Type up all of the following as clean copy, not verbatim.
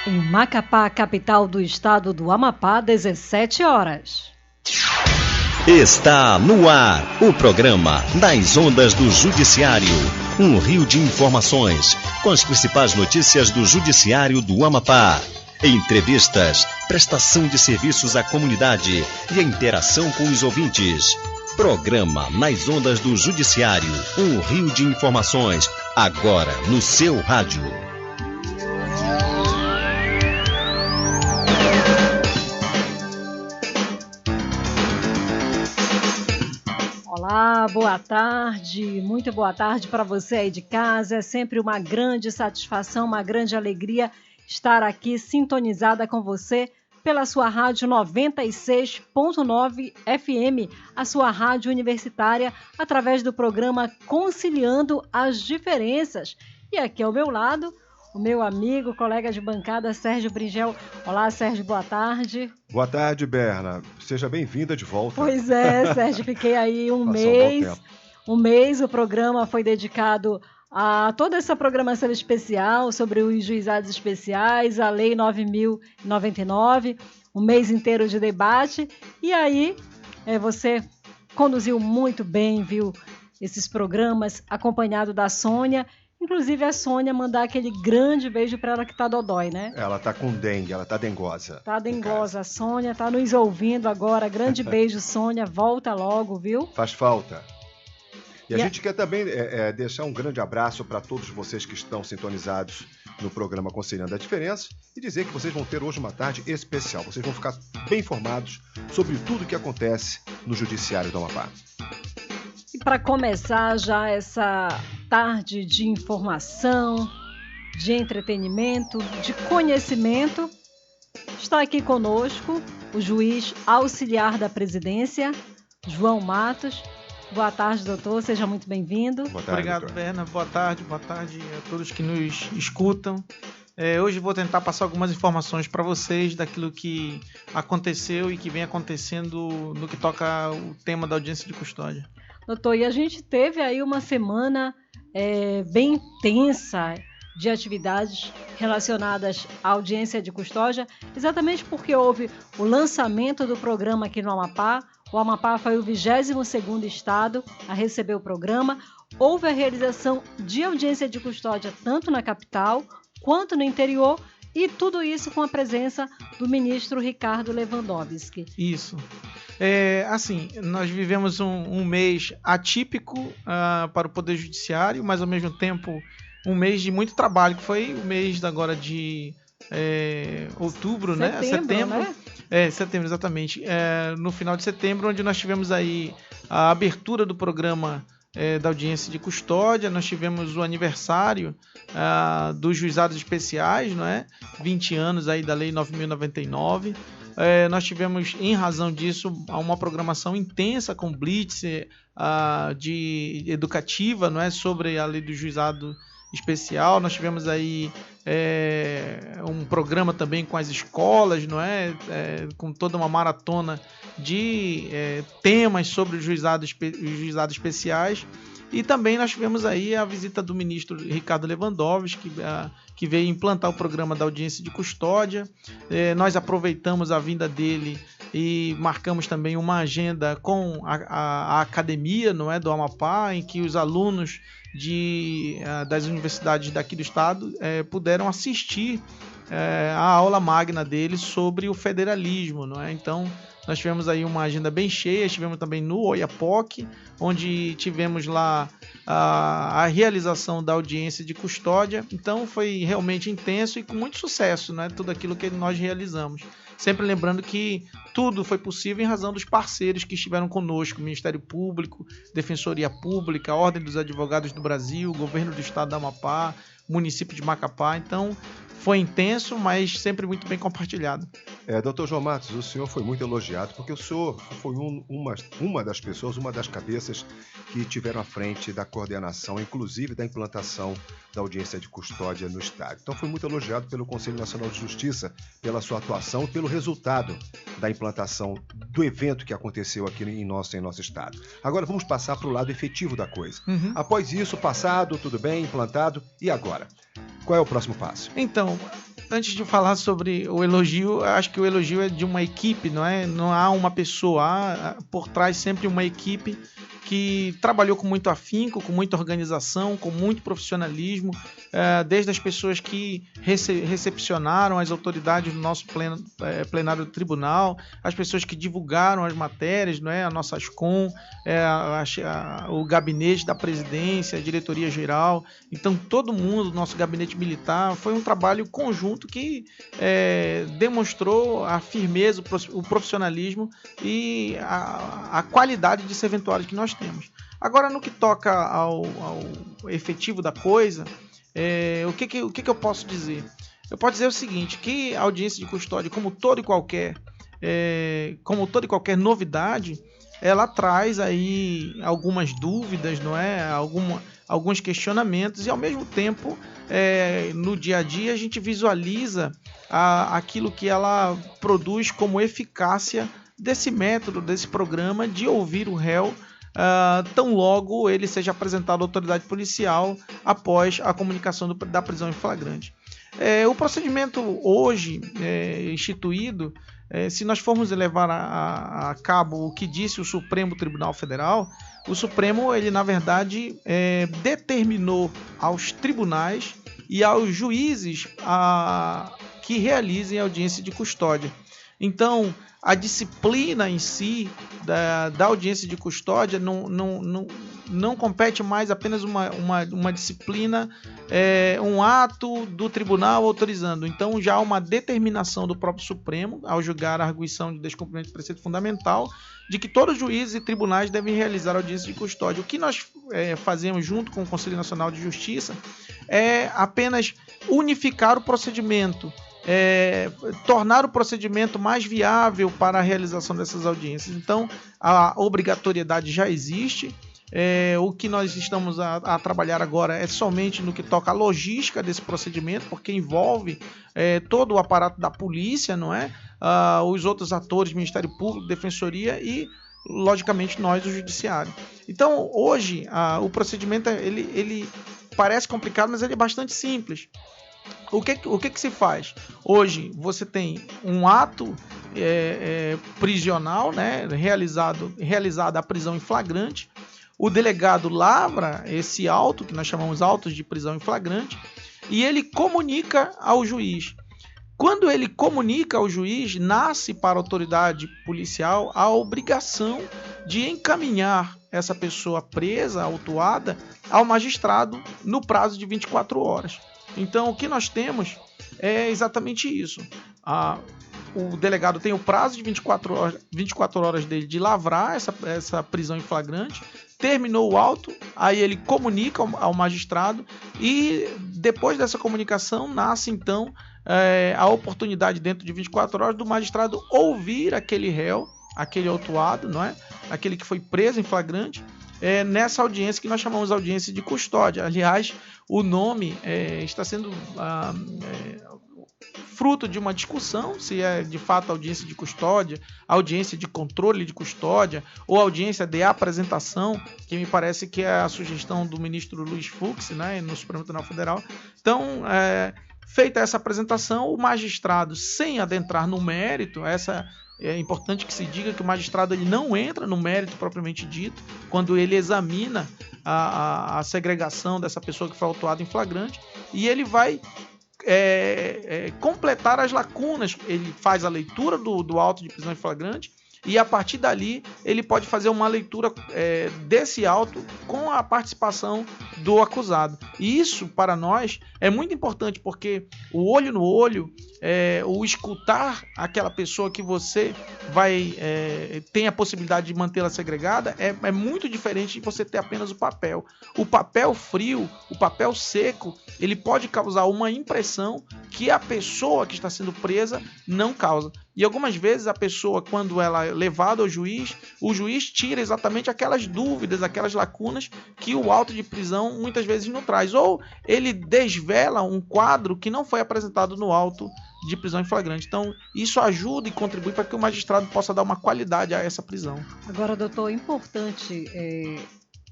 Em Macapá, capital do estado do Amapá, 17 horas. Está no ar o programa Nas Ondas do Judiciário. Um rio de informações com as principais notícias do Judiciário do Amapá. Entrevistas, prestação de serviços à comunidade e a interação com os ouvintes. Programa Nas Ondas do Judiciário. Um rio de informações. Agora no seu rádio. Olá, boa tarde, muito boa tarde para você aí de casa. É sempre uma grande satisfação, uma grande alegria estar aqui sintonizada com você pela sua rádio 96.9 FM, a sua rádio universitária, através do programa Conciliando as Diferenças. E aqui ao meu lado, o meu amigo, colega de bancada, Sérgio Bringel. Olá, Sérgio, boa tarde. Boa tarde, Berna. Seja bem-vinda de volta. Pois é, Sérgio, fiquei aí um mês, o programa foi dedicado a toda essa programação especial sobre os juizados especiais, a Lei 9.099, um mês inteiro de debate. E aí, você conduziu muito bem, viu, esses programas, acompanhado da Sônia. Inclusive a Sônia mandar aquele grande beijo para ela que tá dodói, né? Ela tá com dengue, ela tá dengosa. Tá dengosa, a Sônia tá nos ouvindo agora. Grande beijo, Sônia, volta logo, viu? Faz falta. E a gente quer também deixar um grande abraço para todos vocês que estão sintonizados no programa Conciliando a Diferença e dizer que vocês vão ter hoje uma tarde especial. Vocês vão ficar bem informados sobre tudo o que acontece no Judiciário do Amapá. E para começar já essa tarde de informação, de entretenimento, de conhecimento, está aqui conosco o juiz auxiliar da presidência, João Matos. Boa tarde, doutor. Seja muito bem-vindo. Obrigado, doutor. Berna. Boa tarde a todos que nos escutam. Hoje vou tentar passar algumas informações para vocês daquilo que aconteceu e que vem acontecendo no que toca o tema da audiência de custódia. Doutor, e a gente teve aí uma semana bem intensa de atividades relacionadas à audiência de custódia, exatamente porque houve o lançamento do programa aqui no Amapá. O Amapá foi o 22º estado a receber o programa. Houve a realização de audiência de custódia tanto na capital quanto no interior, e tudo isso com a presença do ministro Ricardo Lewandowski. Isso. Nós vivemos um mês atípico para o Poder Judiciário, mas ao mesmo tempo um mês de muito trabalho, que foi o mês agora de outubro, setembro, né? Setembro, exatamente. No final de setembro, onde nós tivemos aí a abertura do programa da audiência de custódia, nós tivemos o aniversário dos juizados especiais, não é? 20 anos aí da Lei 9.099. Nós tivemos, em razão disso, uma programação intensa com blitz de educativa, não é? Sobre a Lei do Juizado Especial. Nós tivemos aí um programa também com as escolas, não é? Com toda uma maratona de temas sobre os juizados especiais. E também nós tivemos aí a visita do ministro Ricardo Lewandowski, que veio implantar o programa da audiência de custódia. Nós aproveitamos a vinda dele e marcamos também uma agenda com a academia, não é, do Amapá, em que os alunos das universidades daqui do estado puderam assistir a aula magna dele sobre o federalismo, não é? Então, nós tivemos aí uma agenda bem cheia. Estivemos também no Oiapoque, onde tivemos lá a realização da audiência de custódia. Então, foi realmente intenso e com muito sucesso, né? Tudo aquilo que nós realizamos. Sempre lembrando que tudo foi possível em razão dos parceiros que estiveram conosco: Ministério Público, Defensoria Pública, Ordem dos Advogados do Brasil, Governo do Estado do Amapá, município de Macapá. Então, foi intenso, mas sempre muito bem compartilhado. Doutor João Matos, o senhor foi muito elogiado, porque o senhor foi uma das pessoas, uma das cabeças que tiveram à frente da coordenação, inclusive da implantação da audiência de custódia no Estado. Então foi muito elogiado pelo Conselho Nacional de Justiça, pela sua atuação e pelo resultado da implantação do evento que aconteceu aqui em nosso Estado. Agora vamos passar para o lado efetivo da coisa. Após isso, passado, tudo bem, implantado, e agora? Qual é o próximo passo? Então, antes de falar sobre o elogio, acho que o elogio é de uma equipe, não é? Não há uma pessoa, há por trás sempre uma equipe que trabalhou com muito afinco, com muita organização, com muito profissionalismo, desde as pessoas que recepcionaram as autoridades do nosso plenário do tribunal, as pessoas que divulgaram as matérias, não é? A nossa Ascom, o gabinete da presidência, a diretoria geral, então todo mundo, nosso gabinete militar, foi um trabalho conjunto que demonstrou a firmeza, o profissionalismo e a qualidade de serventuário que nós temos. Agora, no que toca ao efetivo da coisa, o que eu posso dizer? Eu posso dizer o seguinte, que a audiência de custódia, como toda e qualquer novidade, ela traz aí algumas dúvidas, não é? Alguns questionamentos e, ao mesmo tempo, no dia a dia, a gente visualiza aquilo que ela produz como eficácia desse método, desse programa de ouvir o réu tão logo ele seja apresentado à autoridade policial após a comunicação da prisão em flagrante. O procedimento hoje instituído, se nós formos levar a cabo o que disse o Supremo Tribunal Federal, o Supremo, ele na verdade determinou aos tribunais e aos juízes que realizem a audiência de custódia. Então, a disciplina em si da audiência de custódia não compete mais apenas uma disciplina, um ato do tribunal autorizando. Então, já há uma determinação do próprio Supremo, ao julgar a arguição de descumprimento de preceito fundamental, de que todos os juízes e tribunais devem realizar audiência de custódia. O que nós fazemos junto com o Conselho Nacional de Justiça é apenas unificar o procedimento, tornar o procedimento mais viável para a realização dessas audiências. Então, a obrigatoriedade já existe. O que nós estamos a trabalhar agora é somente no que toca à logística desse procedimento, porque envolve todo o aparato da polícia, não é? Os outros atores, Ministério Público, Defensoria e, logicamente, nós, o Judiciário. Então, hoje, o procedimento ele parece complicado, mas ele é bastante simples. O que se faz? Hoje você tem um ato prisional, né, realizada a prisão em flagrante. O delegado lavra esse auto, que nós chamamos autos de prisão em flagrante, e ele comunica ao juiz. Quando ele comunica ao juiz, nasce para a autoridade policial a obrigação de encaminhar essa pessoa presa, autuada, ao magistrado no prazo de 24 horas. Então, o que nós temos é exatamente isso. O delegado tem o prazo de 24 horas dele de lavrar essa prisão em flagrante, terminou o auto, aí ele comunica ao magistrado e, depois dessa comunicação, nasce, então, a oportunidade, dentro de 24 horas, do magistrado ouvir aquele réu, aquele autuado, não é? Aquele que foi preso em flagrante, nessa audiência que nós chamamos de audiência de custódia. Aliás, o nome está sendo fruto de uma discussão, se é de fato audiência de custódia, audiência de controle de custódia ou audiência de apresentação, que me parece que é a sugestão do ministro Luiz Fux, né, no Supremo Tribunal Federal. Então, feita essa apresentação, o magistrado, sem adentrar no mérito, é importante que se diga que o magistrado ele não entra no mérito propriamente dito, quando ele examina a segregação dessa pessoa que foi autuada em flagrante, e ele vai completar as lacunas. Ele faz a leitura do auto de prisão em flagrante e, a partir dali, ele pode fazer uma leitura desse auto com a participação do acusado. E isso, para nós, é muito importante, porque o olho no olho, o escutar aquela pessoa que você tem a possibilidade de mantê-la segregada, é muito diferente de você ter apenas o papel. O papel frio, o papel seco, ele pode causar uma impressão que a pessoa que está sendo presa não causa. E algumas vezes a pessoa, quando ela é levada ao juiz, o juiz tira exatamente aquelas dúvidas, aquelas lacunas que o auto de prisão muitas vezes não traz. Ou ele desvela um quadro que não foi apresentado no auto de prisão em flagrante. Então, isso ajuda e contribui para que o magistrado possa dar uma qualidade a essa prisão. Agora, doutor, é importante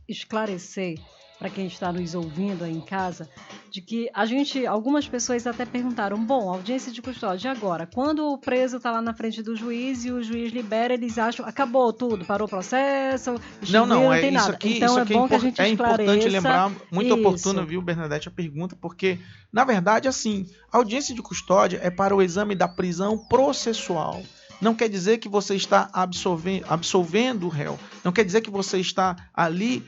esclarecer para quem está nos ouvindo aí em casa, de que algumas pessoas até perguntaram, bom, audiência de custódia, agora, quando o preso está lá na frente do juiz e o juiz libera, eles acham, acabou tudo, parou o processo, não tem isso nada. Aqui, então isso é aqui bom que a gente esclareça. É importante lembrar, muito isso. oportuna, viu, Bernadette, a pergunta, porque, na verdade, assim, a audiência de custódia é para o exame da prisão processual. Não quer dizer que você está absolvendo o réu. Não quer dizer que você está ali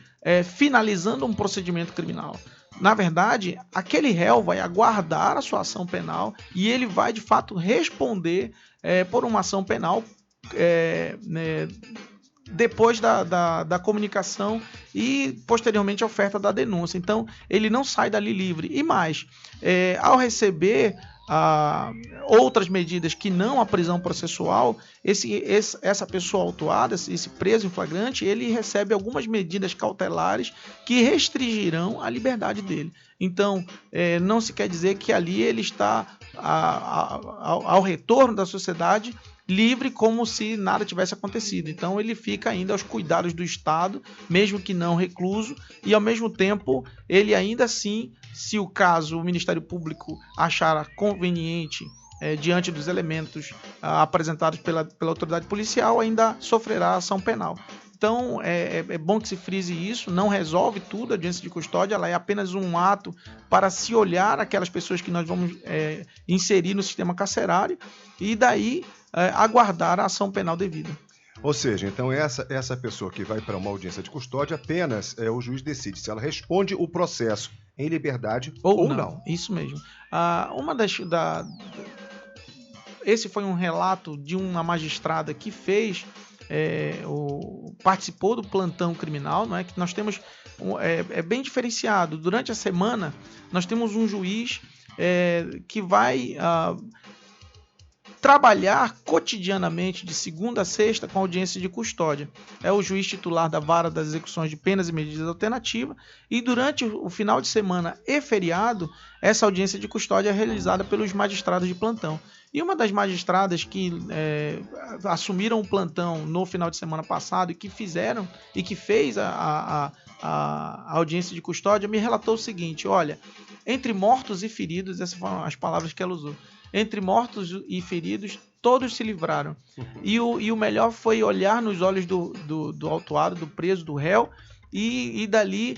finalizando um procedimento criminal. Na verdade, aquele réu vai aguardar a sua ação penal e ele vai, de fato, responder por uma ação penal depois da comunicação e, posteriormente, a oferta da denúncia. Então, ele não sai dali livre. E mais, ao receber outras medidas que não a prisão processual, essa pessoa autuada, esse preso em flagrante, ele recebe algumas medidas cautelares que restringirão a liberdade dele. Então, não se quer dizer que ali ele está ao retorno da sociedade livre, como se nada tivesse acontecido. Então ele fica ainda aos cuidados do Estado, mesmo que não recluso, e ao mesmo tempo ele ainda assim, se o caso o Ministério Público achar conveniente diante dos elementos apresentados pela autoridade policial, ainda sofrerá ação penal. Então é bom que se frise isso, não resolve tudo, a audiência de custódia, ela é apenas um ato para se olhar aquelas pessoas que nós vamos inserir no sistema carcerário e daí aguardar a ação penal devida. Ou seja, então essa pessoa que vai para uma audiência de custódia, apenas o juiz decide se ela responde o processo em liberdade ou não. Isso mesmo. Esse foi um relato de uma magistrada que fez participou do plantão criminal, não é? Que nós temos bem diferenciado. Durante a semana nós temos um juiz que vai trabalhar cotidianamente de segunda a sexta com audiência de custódia. É o juiz titular da Vara das Execuções de Penas e Medidas Alternativas e durante o final de semana e feriado, essa audiência de custódia é realizada pelos magistrados de plantão. E uma das magistradas que assumiram o plantão no final de semana passado e que fez a audiência de custódia me relatou o seguinte: olha, entre mortos e feridos, essas foram as palavras que ela usou, entre mortos e feridos, todos se livraram. E o melhor foi olhar nos olhos do autuado, do preso, do réu, e dali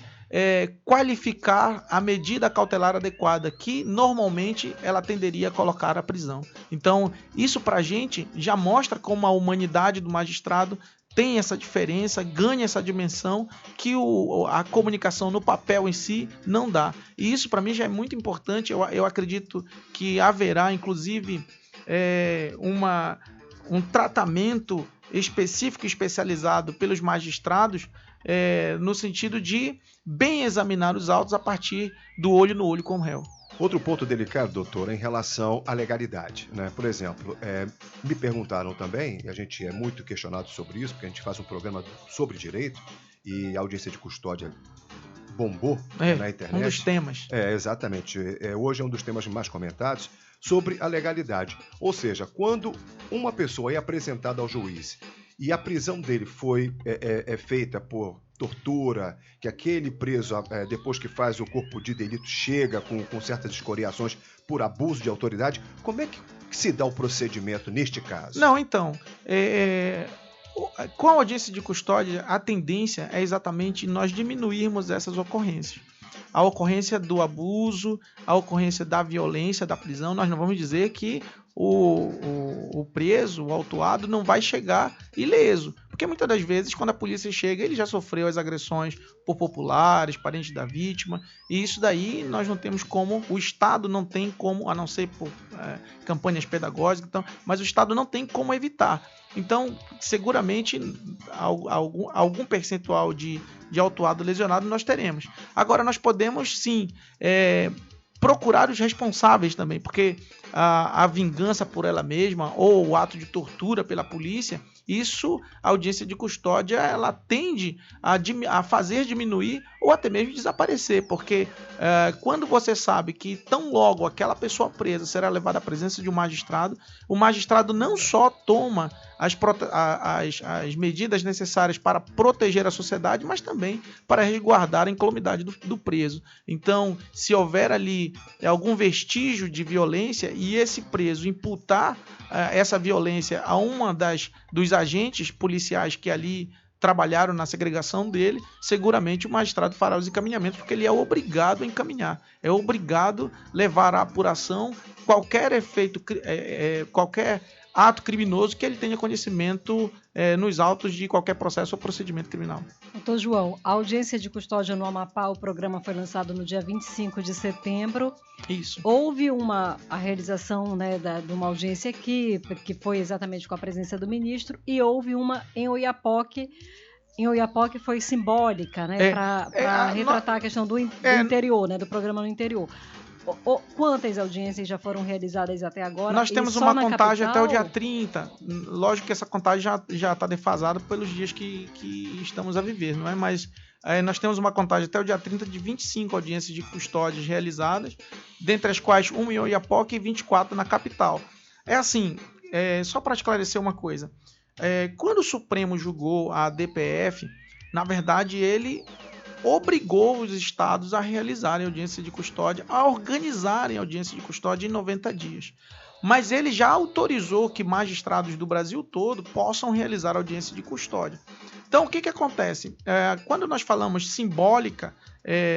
qualificar a medida cautelar adequada, que normalmente ela tenderia a colocar a prisão. Então, isso para a gente já mostra como a humanidade do magistrado tem essa diferença, ganha essa dimensão que a comunicação no papel em si não dá. E isso para mim já é muito importante. Eu acredito que haverá, inclusive, um tratamento específico, especializado pelos magistrados, no sentido de bem examinar os autos a partir do olho no olho com o réu. Outro ponto delicado, doutor, é em relação à legalidade, né? Por exemplo, me perguntaram também, e a gente é muito questionado sobre isso, porque a gente faz um programa sobre direito, e a audiência de custódia bombou na internet. Um dos temas. Exatamente. Hoje é um dos temas mais comentados, sobre a legalidade. Ou seja, quando uma pessoa é apresentada ao juiz e a prisão dele foi feita por tortura, que aquele preso, depois que faz o corpo de delito, chega com certas escoriações por abuso de autoridade, como é que se dá o procedimento neste caso? Não, então, com a audiência de custódia, a tendência é exatamente nós diminuirmos essas ocorrências. A ocorrência do abuso, a ocorrência da violência, da prisão, nós não vamos dizer que o preso, o autuado, não vai chegar ileso. Porque muitas das vezes, quando a polícia chega, ele já sofreu as agressões por populares, parentes da vítima, e isso daí nós não temos como, o Estado não tem como, a não ser por campanhas pedagógicas, então, mas o Estado não tem como evitar. Então, seguramente, algum percentual de autuado lesionado nós teremos. Agora, nós podemos, sim, procurar os responsáveis também, porque a vingança por ela mesma ou o ato de tortura pela polícia, isso, a audiência de custódia, ela tende a fazer diminuir ou até mesmo desaparecer, porque quando você sabe que tão logo aquela pessoa presa será levada à presença de um magistrado, o magistrado não só toma as medidas necessárias para proteger a sociedade, mas também para resguardar a incolumidade do preso. Então, se houver ali algum vestígio de violência e esse preso imputar essa violência a uma dos agentes policiais que ali trabalharam na segregação dele, seguramente o magistrado fará os encaminhamentos, porque ele é obrigado a encaminhar, é obrigado a levar à apuração qualquer qualquer ato criminoso que ele tenha conhecimento nos autos de qualquer processo ou procedimento criminal. Doutor João, a audiência de custódia no Amapá, o programa foi lançado no dia 25 de setembro. Isso. Houve a realização, né, de uma audiência aqui, que foi exatamente com a presença do ministro, e houve uma em Oiapoque. Em Oiapoque foi simbólica, né, para retratar a questão do interior, né, do programa no interior. Quantas audiências já foram realizadas até agora? Nós temos uma contagem até o dia 30. Lógico que essa contagem já está defasada pelos dias que estamos a viver, não é? Mas nós temos uma contagem até o dia 30 de 25 audiências de custódias realizadas, dentre as quais 1 em Oiapoque e 24 na capital. É assim, só para esclarecer uma coisa. Quando o Supremo julgou a DPF, na verdade ele obrigou os estados a realizarem audiência de custódia, a organizarem audiência de custódia em 90 dias. Mas ele já autorizou que magistrados do Brasil todo possam realizar audiência de custódia. Então, o que acontece? Quando nós falamos simbólica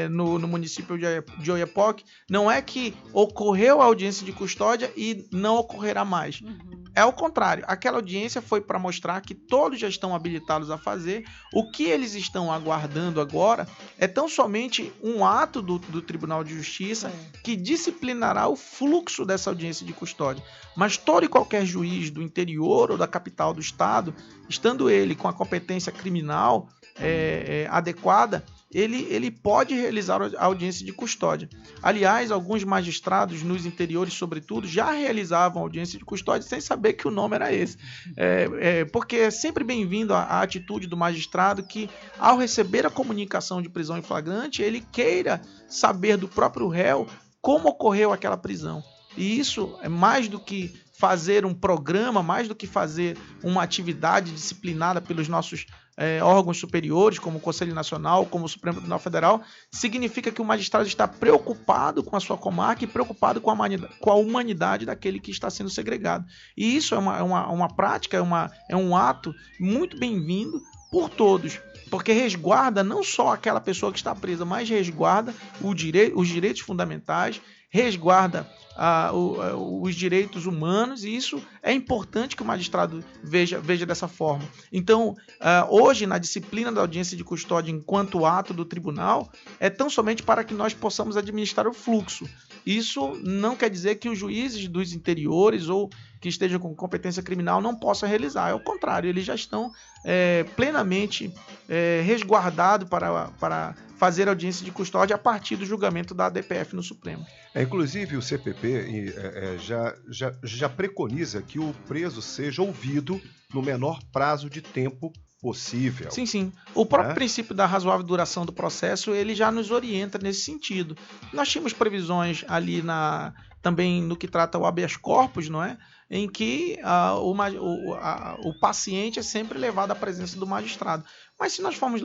no município de Oiapoque, não é que ocorreu a audiência de custódia e não ocorrerá mais. Uhum. É o contrário. Aquela audiência foi para mostrar que todos já estão habilitados a fazer. O que eles estão aguardando agora é tão somente um ato do Tribunal de Justiça que disciplinará o fluxo dessa audiência de custódia. Mas todo e qualquer juiz do interior ou da capital do estado, estando ele com a competência criminal adequada, ele pode realizar a audiência de custódia. Aliás, alguns magistrados nos interiores, sobretudo, já realizavam audiência de custódia sem saber que o nome era esse. Porque é sempre bem-vindo a atitude do magistrado que, ao receber a comunicação de prisão em flagrante, ele queira saber do próprio réu como ocorreu aquela prisão. E isso é mais do que fazer um programa, mais do que fazer uma atividade disciplinada pelos nossos órgãos superiores, como o Conselho Nacional, como o Supremo Tribunal Federal, significa que o magistrado está preocupado com a sua comarca e preocupado com a humanidade daquele que está sendo segregado. E isso é uma prática, é um ato muito bem-vindo por todos, porque resguarda não só aquela pessoa que está presa, mas resguarda os direitos fundamentais, resguarda os direitos humanos, e isso é importante que o magistrado veja dessa forma. Então, hoje, na disciplina da audiência de custódia enquanto ato do tribunal, é tão somente para que nós possamos administrar o fluxo. Isso não quer dizer que os juízes dos interiores ou que estejam com competência criminal não possam realizar. É o contrário, eles já estão plenamente resguardados para fazer audiência de custódia a partir do julgamento da DPF no Supremo. Inclusive, o CPP já preconiza que o preso seja ouvido no menor prazo de tempo possível. Sim. O próprio princípio da razoável duração do processo, ele já nos orienta nesse sentido. Nós tínhamos previsões ali também no que trata o habeas corpus, não é? Em que o paciente é sempre levado à presença do magistrado. Mas se nós formos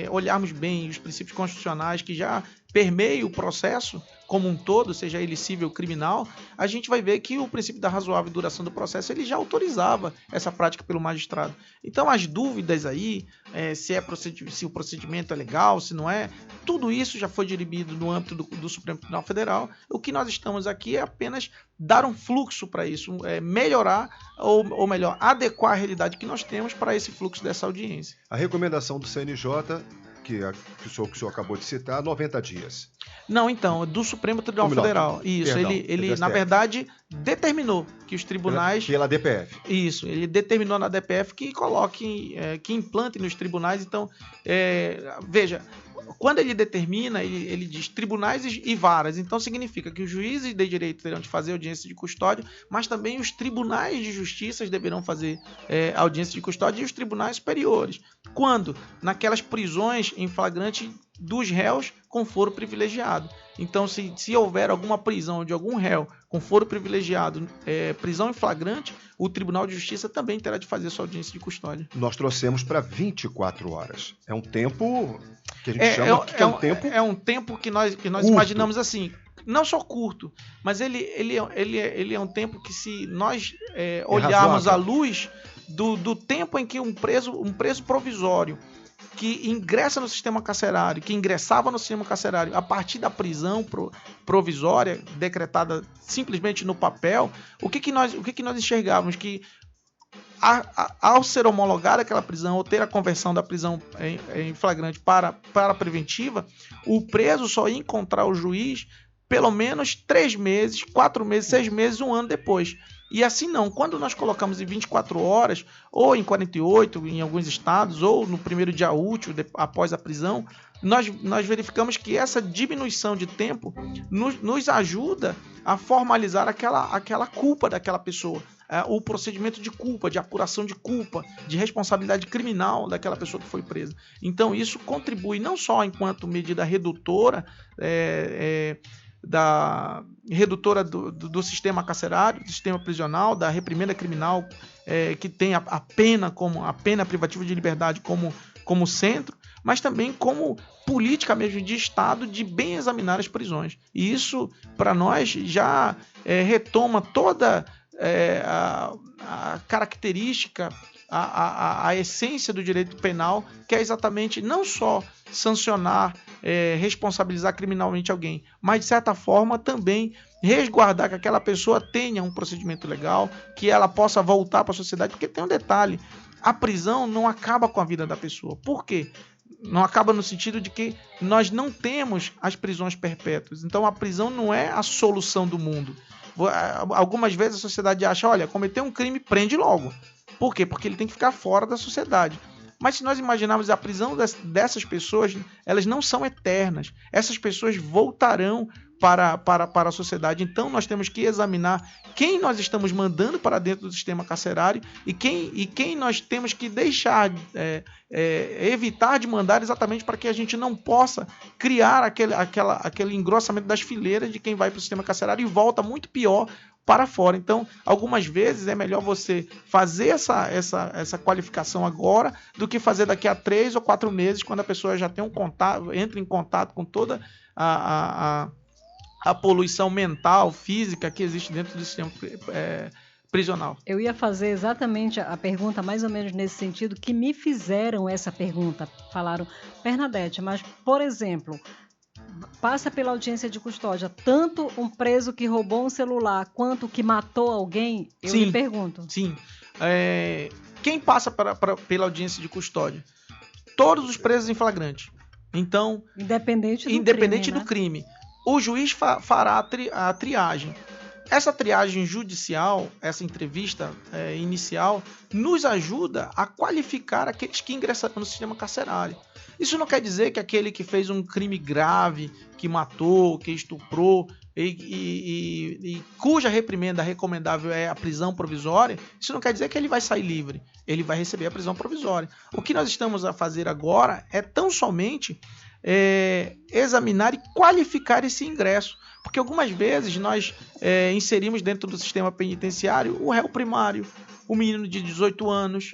olharmos bem os princípios constitucionais que já permeiam o processo como um todo, seja ele civil ou criminal, a gente vai ver que o princípio da razoável duração do processo ele já autorizava essa prática pelo magistrado. Então as dúvidas aí, se o procedimento é legal, se não é, tudo isso já foi dirimido no âmbito do Supremo Tribunal Federal. O que nós estamos aqui é apenas dar um fluxo para isso, melhorar ou melhor, adequar a realidade que nós temos para esse fluxo dessa audiência. A recomendação do CNJ, que o senhor acabou de citar, 90 dias. Não, então, do Supremo Tribunal Federal. Isso, perdão, ele na verdade, determinou que os tribunais... Pela DPF. Isso, ele determinou na DPF que coloque, que implante nos tribunais. Então, veja, quando ele determina, ele diz tribunais e varas, então significa que os juízes de direito terão de fazer audiência de custódia, mas também os tribunais de justiça deverão fazer audiência de custódia e os tribunais superiores. Quando? Naquelas prisões em flagrante dos réus com foro privilegiado. Então, se houver alguma prisão de algum réu com foro privilegiado, prisão em flagrante, o Tribunal de Justiça também terá de fazer sua audiência de custódia. Nós trouxemos para 24 horas. É um tempo que a gente chama que é um tempo... É um tempo que nós imaginamos assim, não só curto, mas ele é um tempo que, se nós olharmos à luz do tempo em que um preso provisório que ingressa no sistema carcerário, que ingressava no sistema carcerário a partir da prisão provisória, decretada simplesmente no papel, o que nós enxergávamos? Que ao ser homologada aquela prisão, ou ter a conversão da prisão em flagrante para a preventiva, o preso só ia encontrar o juiz pelo menos 3 meses, 4 meses, 6 meses, 1 ano depois. E assim não, quando nós colocamos em 24 horas, ou em 48 em alguns estados, ou no primeiro dia útil após a prisão, nós verificamos que essa diminuição de tempo nos ajuda a formalizar aquela culpa daquela pessoa, o procedimento de culpa, de apuração de culpa, de responsabilidade criminal daquela pessoa que foi presa. Então isso contribui não só enquanto medida redutora, do sistema carcerário, do sistema prisional, da reprimenda criminal, que tem a pena privativa de liberdade como centro, mas também como política mesmo de Estado de bem examinar as prisões. E isso, para nós, já retoma toda a característica, a essência do direito penal, que é exatamente não só sancionar, responsabilizar criminalmente alguém, mas de certa forma também resguardar que aquela pessoa tenha um procedimento legal, que ela possa voltar para a sociedade, porque tem um detalhe, a prisão não acaba com a vida da pessoa. Por quê? Não acaba no sentido de que nós não temos as prisões perpétuas, então a prisão não é a solução do mundo. Algumas vezes a sociedade acha, olha, cometeu um crime, prende logo. Por quê? Porque ele tem que ficar fora da sociedade. Mas se nós imaginarmos a prisão dessas pessoas, elas não são eternas. Essas pessoas voltarão para a sociedade. Então nós temos que examinar quem nós estamos mandando para dentro do sistema carcerário e quem nós temos que deixar, evitar de mandar, exatamente para que a gente não possa criar aquele engrossamento das fileiras de quem vai para o sistema carcerário e volta muito pior para fora. Então, algumas vezes é melhor você fazer essa qualificação agora do que fazer daqui a 3 ou 4 meses, quando a pessoa já tem entra em contato com toda a poluição mental, física que existe dentro do sistema prisional. Eu ia fazer exatamente a pergunta, mais ou menos nesse sentido, que me fizeram essa pergunta. Falaram, Bernadette, mas, por exemplo, passa pela audiência de custódia tanto um preso que roubou um celular quanto que matou alguém? Eu me pergunto. Sim. Quem passa pela audiência de custódia? Todos os presos em flagrante. Então, independente do crime. O juiz fará a triagem. Essa triagem judicial, essa entrevista inicial, nos ajuda a qualificar aqueles que ingressaram no sistema carcerário. Isso não quer dizer que aquele que fez um crime grave, que matou, que estuprou e cuja reprimenda recomendável é a prisão provisória, isso não quer dizer que ele vai sair livre. Ele vai receber a prisão provisória. O que nós estamos a fazer agora é tão somente examinar e qualificar esse ingresso. Porque algumas vezes nós inserimos dentro do sistema penitenciário o réu primário, o menino de 18 anos,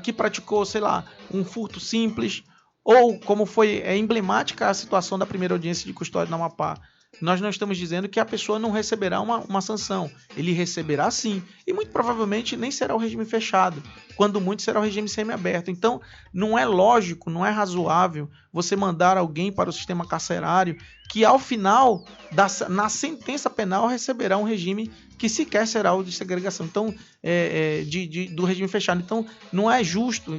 que praticou, sei lá, um furto simples, ou como foi emblemática a situação da primeira audiência de custódia na Amapá. Nós não estamos dizendo que a pessoa não receberá uma sanção. Ele receberá sim. E muito provavelmente nem será o regime fechado. Quando muito será o regime semiaberto. Então não é lógico, não é razoável você mandar alguém para o sistema carcerário que ao final, na sentença penal, receberá um regime que sequer será o de segregação. Então, do regime fechado. Então não é justo.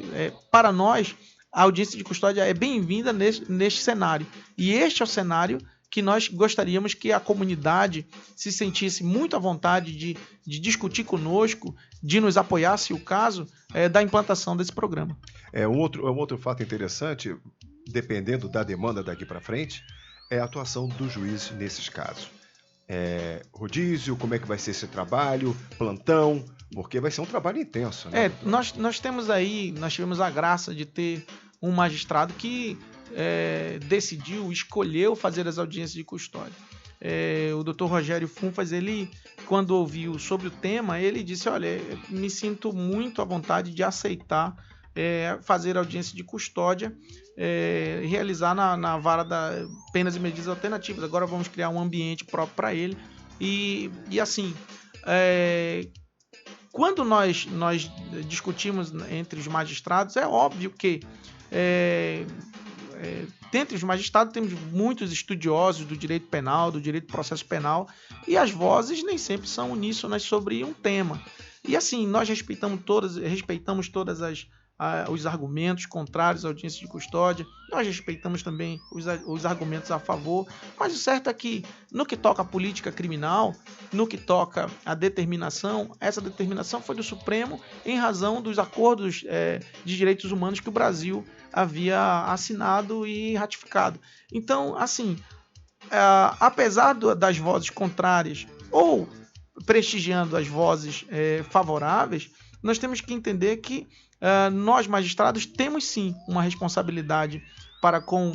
Para nós, a audiência de custódia é bem-vinda neste cenário. E este é o cenário que nós gostaríamos que a comunidade se sentisse muito à vontade de discutir conosco, de nos apoiar, se o caso, da implantação desse programa. Um outro fato interessante, dependendo da demanda daqui para frente, é a atuação do juiz nesses casos. Rodízio, como é que vai ser esse trabalho, plantão, porque vai ser um trabalho intenso, né? Nós tivemos a graça de ter um magistrado que escolheu fazer as audiências de custódia. O Dr. Rogério Funfas, ele, quando ouviu sobre o tema, ele disse: olha, me sinto muito à vontade de aceitar fazer audiência de custódia, realizar na vara da penas e medidas alternativas. Agora vamos criar um ambiente próprio para ele. E assim, quando nós discutimos entre os magistrados, é óbvio que dentre os magistrados temos muitos estudiosos do direito penal, do direito do processo penal, e as vozes nem sempre são uníssonas sobre um tema. E assim, nós respeitamos todos os argumentos contrários à audiência de custódia, nós respeitamos também os argumentos a favor, mas o certo é que, no que toca à política criminal, no que toca à determinação, essa determinação foi do Supremo em razão dos acordos de direitos humanos que o Brasil havia assinado e ratificado. Então, assim, apesar das vozes contrárias ou prestigiando as vozes favoráveis, nós temos que entender que nós, magistrados, temos sim uma responsabilidade para com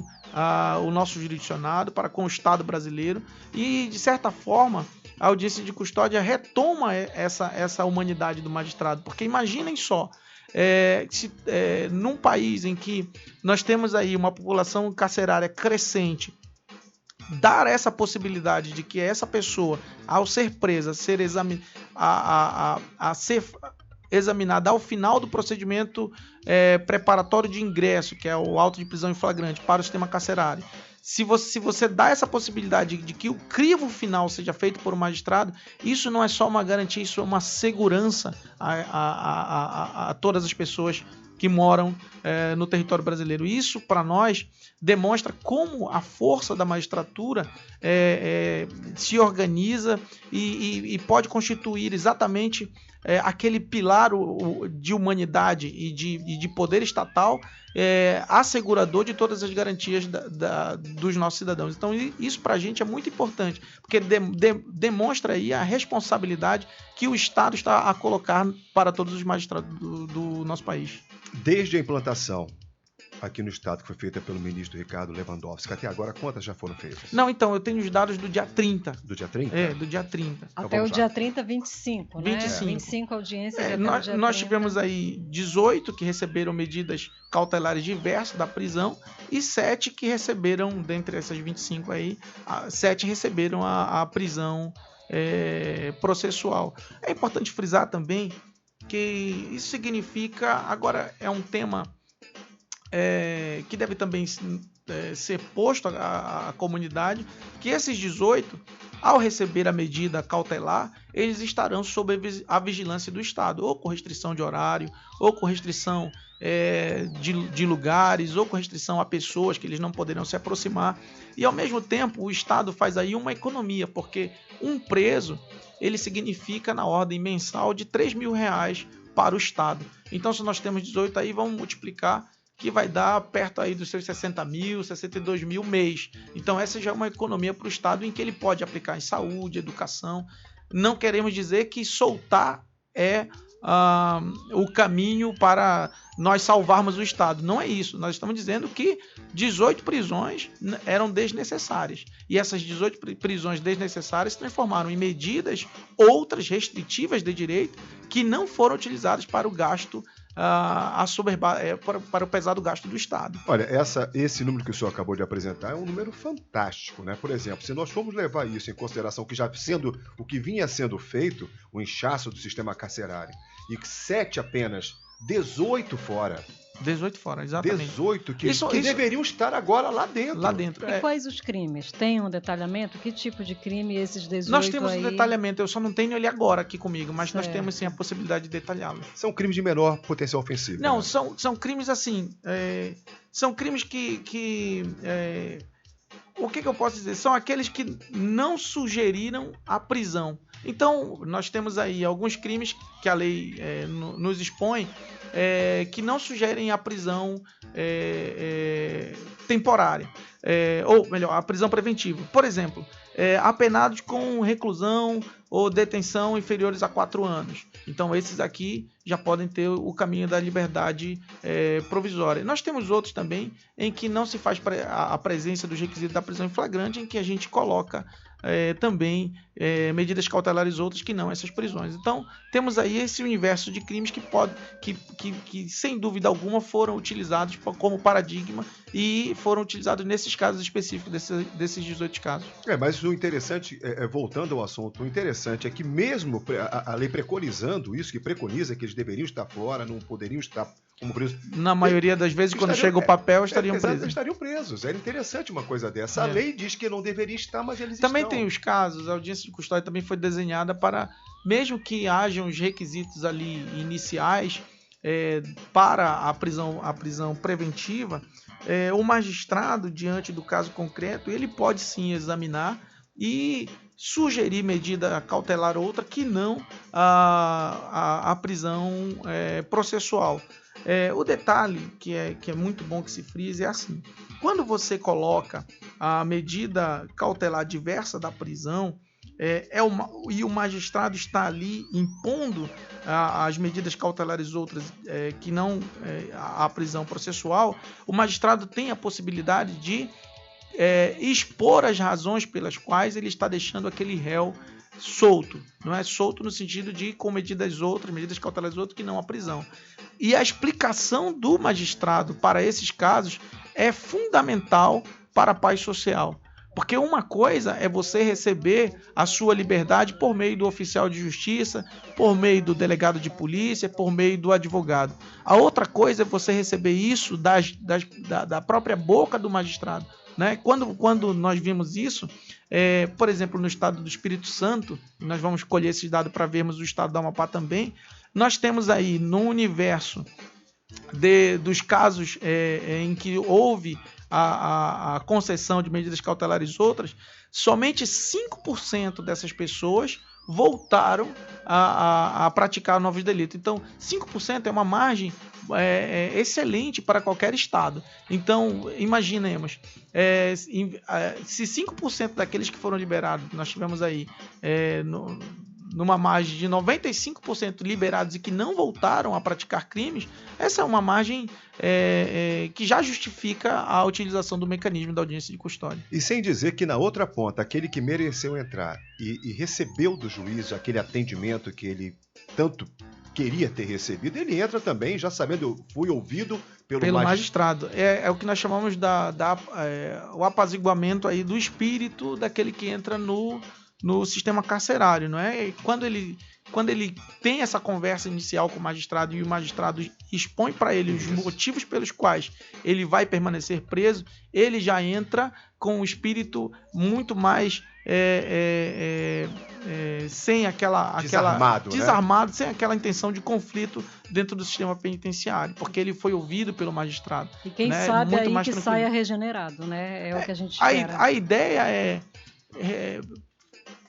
o nosso jurisdicionado, para com o Estado brasileiro, e, de certa forma, a audiência de custódia retoma essa humanidade do magistrado, porque imaginem só, num país em que nós temos aí uma população carcerária crescente, dar essa possibilidade de que essa pessoa, ao ser presa, ser examinada ao final do procedimento preparatório de ingresso, que é o auto de prisão em flagrante para o sistema carcerário. Se você dá essa possibilidade de que o crivo final seja feito por um magistrado, isso não é só uma garantia, isso é uma segurança a todas as pessoas que moram no território brasileiro. Isso, para nós, demonstra como a força da magistratura se organiza e pode constituir exatamente aquele pilar de humanidade e de poder estatal assegurador de todas as garantias dos nossos cidadãos. Então, isso para a gente é muito importante, porque demonstra aí a responsabilidade que o Estado está a colocar para todos os magistrados do nosso país. Desde a implantação aqui no Estado, que foi feita pelo ministro Ricardo Lewandowski, até agora, quantas já foram feitas? Não, então, eu tenho os dados do dia 30. Do dia 30? Do dia 30. Até então, o dia 30, 25, né? 25 audiências. Nós tivemos aí 18 que receberam medidas cautelares diversas da prisão e 7 que receberam, dentre essas 25 aí, 7 receberam a prisão processual. É importante frisar também que isso significa, agora é um tema que deve também ser posto à comunidade, que esses 18, ao receber a medida cautelar, eles estarão sob a vigilância do Estado, ou com restrição de horário, ou com restrição de lugares, ou com restrição a pessoas que eles não poderão se aproximar. E, ao mesmo tempo, o Estado faz aí uma economia, porque um preso, ele significa na ordem mensal de R$3 mil para o Estado. Então, se nós temos 18 aí, vamos multiplicar, que vai dar perto aí dos seus 60 mil, 62 mil mês. Então essa já é uma economia para o Estado em que ele pode aplicar em saúde, educação. Não queremos dizer que soltar é o caminho para nós salvarmos o Estado. Não é isso. Nós estamos dizendo que 18 prisões eram desnecessárias. E essas 18 prisões desnecessárias se transformaram em medidas, outras restritivas de direito, que não foram utilizadas para o gasto para o pesado gasto do Estado. Olha, esse número que o senhor acabou de apresentar é um número fantástico, né? Por exemplo, se nós formos levar isso em consideração, que já sendo o que vinha sendo feito, o inchaço do sistema carcerário, e 7 apenas, 18 fora. 18 fora, exatamente. 18 que deveriam estar agora lá dentro. Lá dentro. E quais os crimes? Tem um detalhamento? Que tipo de crime esses 18 Nós temos aí? um detalhamento, eu só não tenho ele agora aqui comigo, mas certo. Nós temos sim a possibilidade de detalhá-lo. São crimes de menor potencial ofensivo. Não, né? são crimes assim, são crimes que o que eu posso dizer? São aqueles que não sugeriram a prisão. Então, nós temos aí alguns crimes que a lei nos expõe, que não sugerem a prisão temporária, ou melhor, a prisão preventiva. Por exemplo, apenados com reclusão ou detenção inferiores a 4 anos. Então, esses aqui já podem ter o caminho da liberdade provisória. Nós temos outros também em que não se faz a presença dos requisitos da prisão em flagrante, em que a gente coloca também medidas cautelares outras que não essas prisões. Então, temos aí esse universo de crimes que sem dúvida alguma foram utilizados como paradigma e foram utilizados nesses casos específicos, desses 18 casos. Mas o interessante, voltando ao assunto, o interessante é que mesmo a lei preconizando isso, que preconiza que eles deveriam estar fora, não poderiam estar como presos. Na maioria das vezes, quando chega o papel, estariam presos. Estariam presos. Era interessante uma coisa dessa. A lei diz que não deveria estar, mas eles também estão. Tem os casos, a audiência de custódia também foi desenhada para, mesmo que hajam os requisitos ali iniciais para a prisão preventiva, o magistrado, diante do caso concreto, ele pode sim examinar e sugerir medida cautelar outra que não a prisão processual. O detalhe que é muito bom que se frise é assim: quando você coloca a medida cautelar diversa da prisão e o magistrado está ali impondo as medidas cautelares outras que não a prisão processual, o magistrado tem a possibilidade de expor as razões pelas quais ele está deixando aquele réu solto. Não é solto no sentido de com medidas cautelares outras que não a prisão. E a explicação do magistrado para esses casos é fundamental para a paz social. Porque uma coisa é você receber a sua liberdade por meio do oficial de justiça, por meio do delegado de polícia, por meio do advogado. A outra coisa é você receber isso da própria boca do magistrado. Né? Quando nós vimos isso, por exemplo, no estado do Espírito Santo, nós vamos colher esses dados para vermos o estado do Amapá também, nós temos aí no universo dos casos em que houve a concessão de medidas cautelares outras, somente 5% dessas pessoas voltaram a praticar novos delitos. Então, 5% é uma margem excelente para qualquer estado. Então, imaginemos, se 5% daqueles que foram liberados, nós tivemos aí numa margem de 95% liberados e que não voltaram a praticar crimes, essa é uma margem que já justifica a utilização do mecanismo da audiência de custódia. E sem dizer que na outra ponta, aquele que mereceu entrar e recebeu do juiz aquele atendimento que ele tanto queria ter recebido, ele entra também já sabendo, eu fui ouvido pelo magistrado. É o que nós chamamos o apaziguamento aí do espírito daquele que entra no sistema carcerário, não é? E quando ele tem essa conversa inicial com o magistrado e o magistrado expõe para ele os motivos pelos quais ele vai permanecer preso, ele já entra com um espírito muito mais sem desarmado, né? Sem aquela intenção de conflito dentro do sistema penitenciário, porque ele foi ouvido pelo magistrado. E quem né? sabe muito aí mais que tranquilo. saia regenerado, né? É o que a gente espera. A ideia é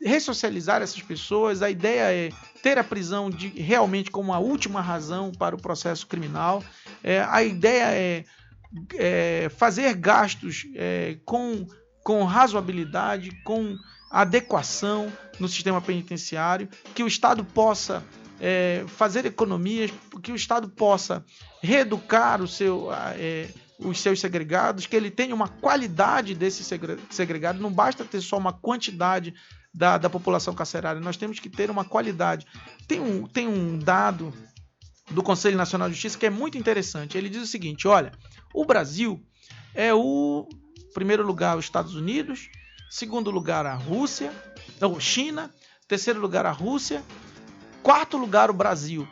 ressocializar essas pessoas, a ideia é ter a prisão realmente como a última razão para o processo criminal, a ideia é fazer gastos com razoabilidade, com adequação no sistema penitenciário, que o Estado possa fazer economias, que o Estado possa reeducar os seus segregados, que ele tenha uma qualidade desse segregado, não basta ter só uma quantidade da população carcerária, nós temos que ter uma qualidade. Tem um dado do Conselho Nacional de Justiça que é muito interessante. Ele diz o seguinte: olha, o Brasil é o primeiro lugar os Estados Unidos, segundo lugar a China, terceiro lugar a Rússia, quarto lugar o Brasil.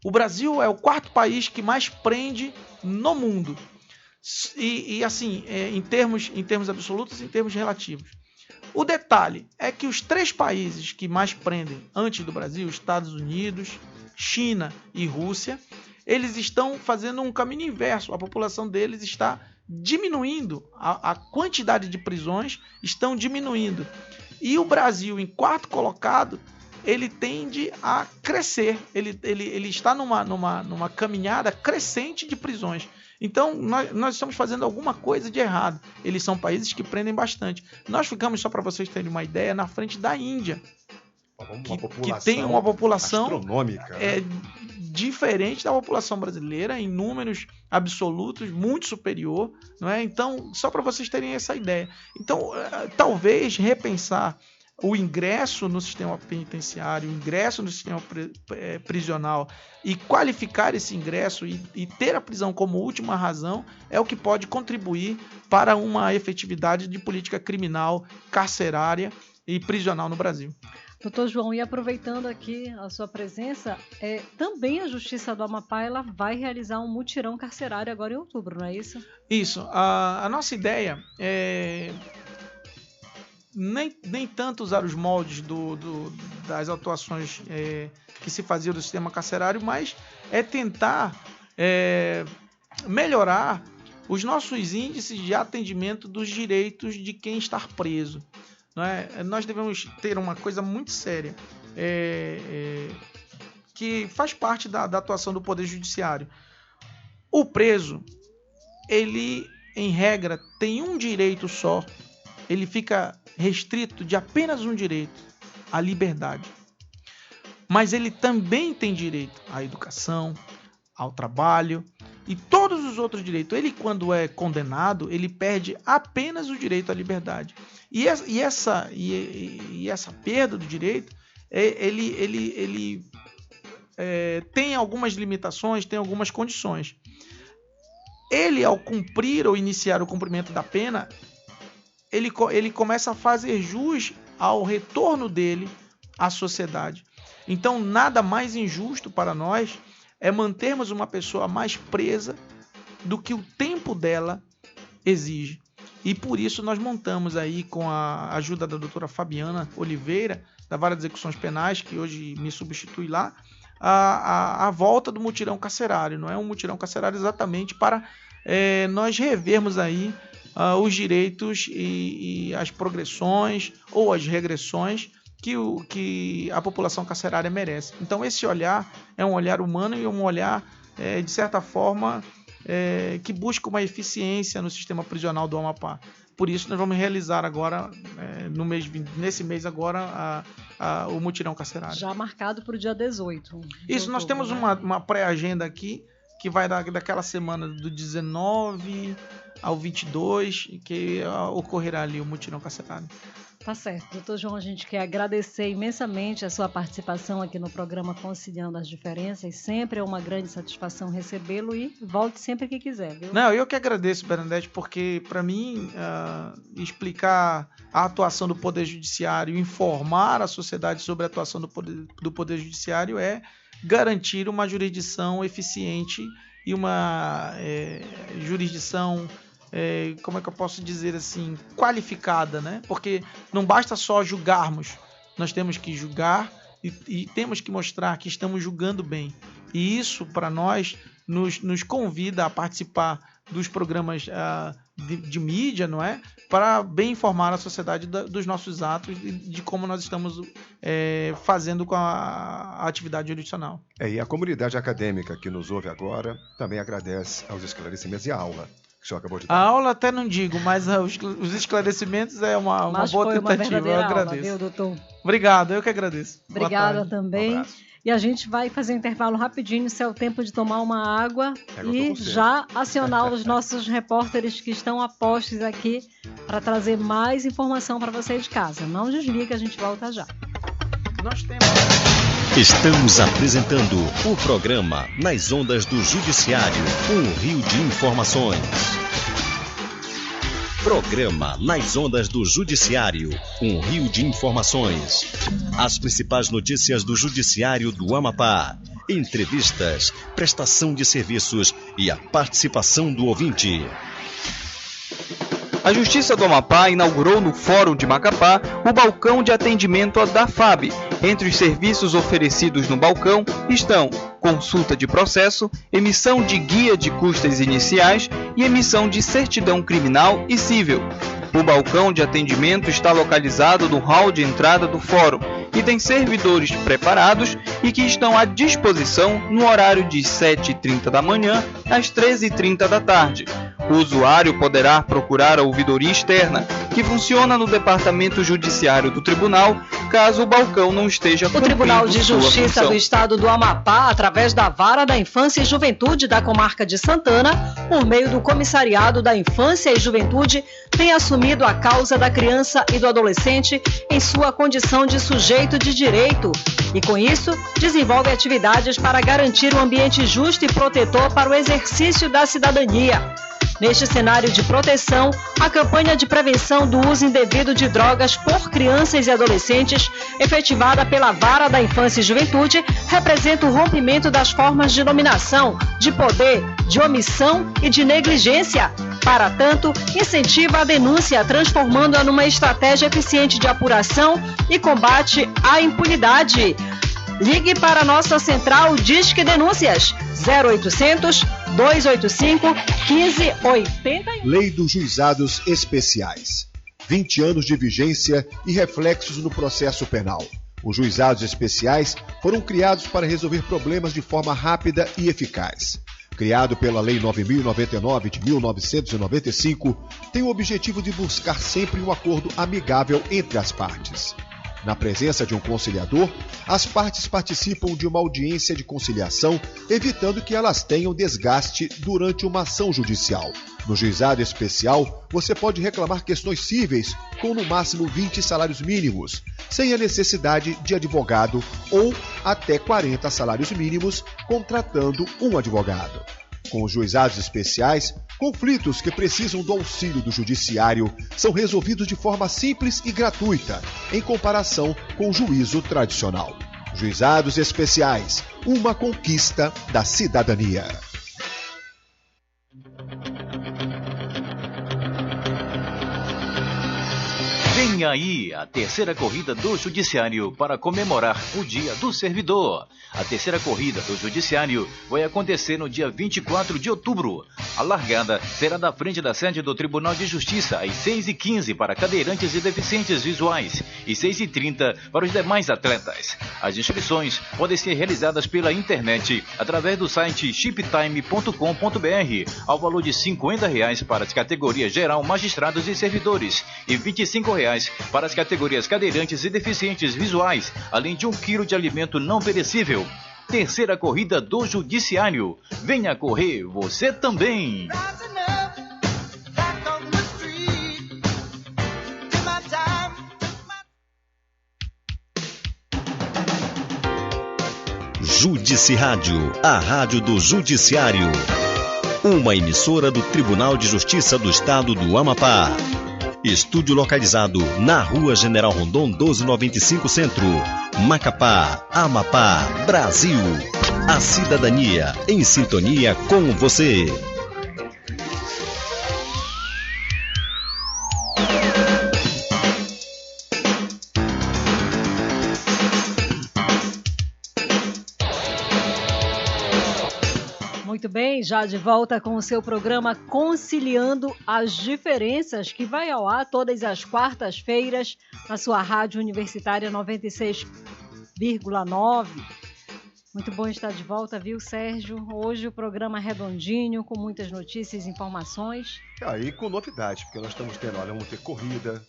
O Brasil é o quarto país que mais prende no mundo. E assim, em termos absolutos e em termos relativos. O detalhe é que os 3 países que mais prendem antes do Brasil, Estados Unidos, China e Rússia, eles estão fazendo um caminho inverso. A população deles está diminuindo, a quantidade de prisões estão diminuindo. E o Brasil, em quarto colocado, ele tende a crescer, ele está numa caminhada crescente de prisões. Então, nós estamos fazendo alguma coisa de errado. Eles são países que prendem bastante. Nós ficamos, só para vocês terem uma ideia, na frente da Índia, que tem uma população astronômica, diferente da população brasileira, em números absolutos, muito superior. Não é? Então, só para vocês terem essa ideia. Então, talvez repensar o ingresso no sistema penitenciário, o ingresso no sistema prisional e qualificar esse ingresso e ter a prisão como última razão é o que pode contribuir para uma efetividade de política criminal, carcerária e prisional no Brasil. Doutor João, e aproveitando aqui a sua presença, também a Justiça do Amapá ela vai realizar um mutirão carcerário agora em outubro, não é isso? Isso. A nossa ideia é nem tanto usar os moldes das atuações que se faziam do sistema carcerário, mas tentar melhorar os nossos índices de atendimento dos direitos de quem está preso. Não é? Nós devemos ter uma coisa muito séria, que faz parte da atuação do Poder Judiciário. O preso, ele, em regra, tem um direito só. Ele fica restrito de apenas um direito, a liberdade. Mas ele também tem direito à educação, ao trabalho e todos os outros direitos. Ele, quando é condenado, ele perde apenas o direito à liberdade. E essa perda do direito, ele tem algumas limitações, tem algumas condições. Ele, ao cumprir ou iniciar o cumprimento da pena, ele começa a fazer jus ao retorno dele à sociedade. Então, nada mais injusto para nós é mantermos uma pessoa mais presa do que o tempo dela exige. E por isso nós montamos aí, com a ajuda da doutora Fabiana Oliveira, da Vara de Execuções Penais, que hoje me substitui lá, a volta do mutirão carcerário. Não é um mutirão carcerário exatamente para nós revermos aí os direitos e as progressões ou as regressões que a população carcerária merece. Então esse olhar é um olhar humano e um olhar, de certa forma, que busca uma eficiência no sistema prisional do Amapá. Por isso nós vamos realizar agora, nesse mês agora, o mutirão carcerário. Já marcado para o dia 18. Isso, nós temos uma pré-agenda aqui, que vai daquela semana do 19 ao 22, que ocorrerá ali o mutirão carcerário. Tá certo. Doutor João, a gente quer agradecer imensamente a sua participação aqui no programa Conciliando as Diferenças. Sempre é uma grande satisfação recebê-lo e volte sempre que quiser, viu? Não, eu que agradeço, Bernadette, porque para mim explicar a atuação do Poder Judiciário, informar a sociedade sobre a atuação do Poder Judiciário é garantir uma jurisdição eficiente e uma jurisdição, como é que eu posso dizer assim, qualificada, né? Porque não basta só julgarmos, nós temos que julgar e temos que mostrar que estamos julgando bem. E isso, para nós, nos convida a participar dos programas de mídia, não é? Para bem informar a sociedade dos nossos atos e de como nós estamos fazendo com a atividade jurisdicional. E a comunidade acadêmica que nos ouve agora também agradece aos esclarecimentos e à aula que o senhor acabou de dar. A aula até não digo, mas os esclarecimentos é uma boa tentativa. Eu agradeço. Aula, viu, doutor? Obrigado, eu que agradeço. Obrigada também. E a gente vai fazer um intervalo rapidinho, se é o tempo de tomar uma água e já acionar os nossos repórteres que estão a postos aqui para trazer mais informação para você de casa. Não desliga, a gente volta já. Estamos apresentando o programa Nas Ondas do Judiciário, um rio de informações. Programa Nas Ondas do Judiciário, um rio de informações. As principais notícias do Judiciário do Amapá. Entrevistas, prestação de serviços e a participação do ouvinte. A Justiça do Amapá inaugurou no Fórum de Macapá o balcão de atendimento da FAB. Entre os serviços oferecidos no balcão estão consulta de processo, emissão de guia de custas iniciais e emissão de certidão criminal e civil. O balcão de atendimento está localizado no hall de entrada do fórum e tem servidores preparados e que estão à disposição no horário de 7h30 da manhã às 13h30 da tarde. O usuário poderá procurar a ouvidoria externa, que funciona no Departamento Judiciário do Tribunal, caso o balcão não esteja cumprindo sua função. O Tribunal de Justiça do Estado do Amapá, através da Vara da Infância e Juventude da Comarca de Santana, por meio do Comissariado da Infância e Juventude, tem assumido a causa da criança e do adolescente em sua condição de sujeito de direito e, com isso, desenvolve atividades para garantir um ambiente justo e protetor para o exercício da cidadania. Neste cenário de proteção, a campanha de prevenção do uso indevido de drogas por crianças e adolescentes, efetivada pela Vara da Infância e Juventude, representa o rompimento das formas de dominação, de poder, de omissão e de negligência. Para tanto, incentiva a denúncia, transformando-a numa estratégia eficiente de apuração e combate à impunidade. Ligue para a nossa central Disque Denúncias 0800 285 1581. Lei dos Juizados Especiais. 20 anos de vigência e reflexos no processo penal. Os juizados especiais foram criados para resolver problemas de forma rápida e eficaz. Criado pela Lei 9.099 de 1995, tem o objetivo de buscar sempre um acordo amigável entre as partes. Na presença de um conciliador, as partes participam de uma audiência de conciliação, evitando que elas tenham desgaste durante uma ação judicial. No juizado especial, você pode reclamar questões cíveis com no máximo 20 salários mínimos, sem a necessidade de advogado, ou até 40 salários mínimos, contratando um advogado. Com os juizados especiais, conflitos que precisam do auxílio do judiciário são resolvidos de forma simples e gratuita, em comparação com o juízo tradicional. Juizados especiais, uma conquista da cidadania. Vem aí a terceira corrida do Judiciário para comemorar o Dia do Servidor. A terceira corrida do Judiciário vai acontecer no dia 24 de outubro. A largada será da frente da sede do Tribunal de Justiça às 6h15 para cadeirantes e deficientes visuais e 6h30 para os demais atletas. As inscrições podem ser realizadas pela internet através do site shiptime.com.br ao valor de R$ 50 para as categorias geral, magistrados e servidores e R$ 25 para as categorias cadeirantes e deficientes visuais, além de 1 quilo de alimento não perecível. Terceira corrida do Judiciário. Venha correr você também! Judici Rádio, a rádio do Judiciário. Uma emissora do Tribunal de Justiça do Estado do Amapá. Estúdio localizado na Rua General Rondon 1295 Centro, Macapá, Amapá, Brasil. A cidadania em sintonia com você. Muito bem, já de volta com o seu programa Conciliando as Diferenças, que vai ao ar todas as quartas-feiras na sua rádio universitária 96,9. Muito bom estar de volta, viu, Sérgio? Hoje o programa redondinho, com muitas notícias e informações. E com novidade, porque nós estamos tendo, vamos ter corrida,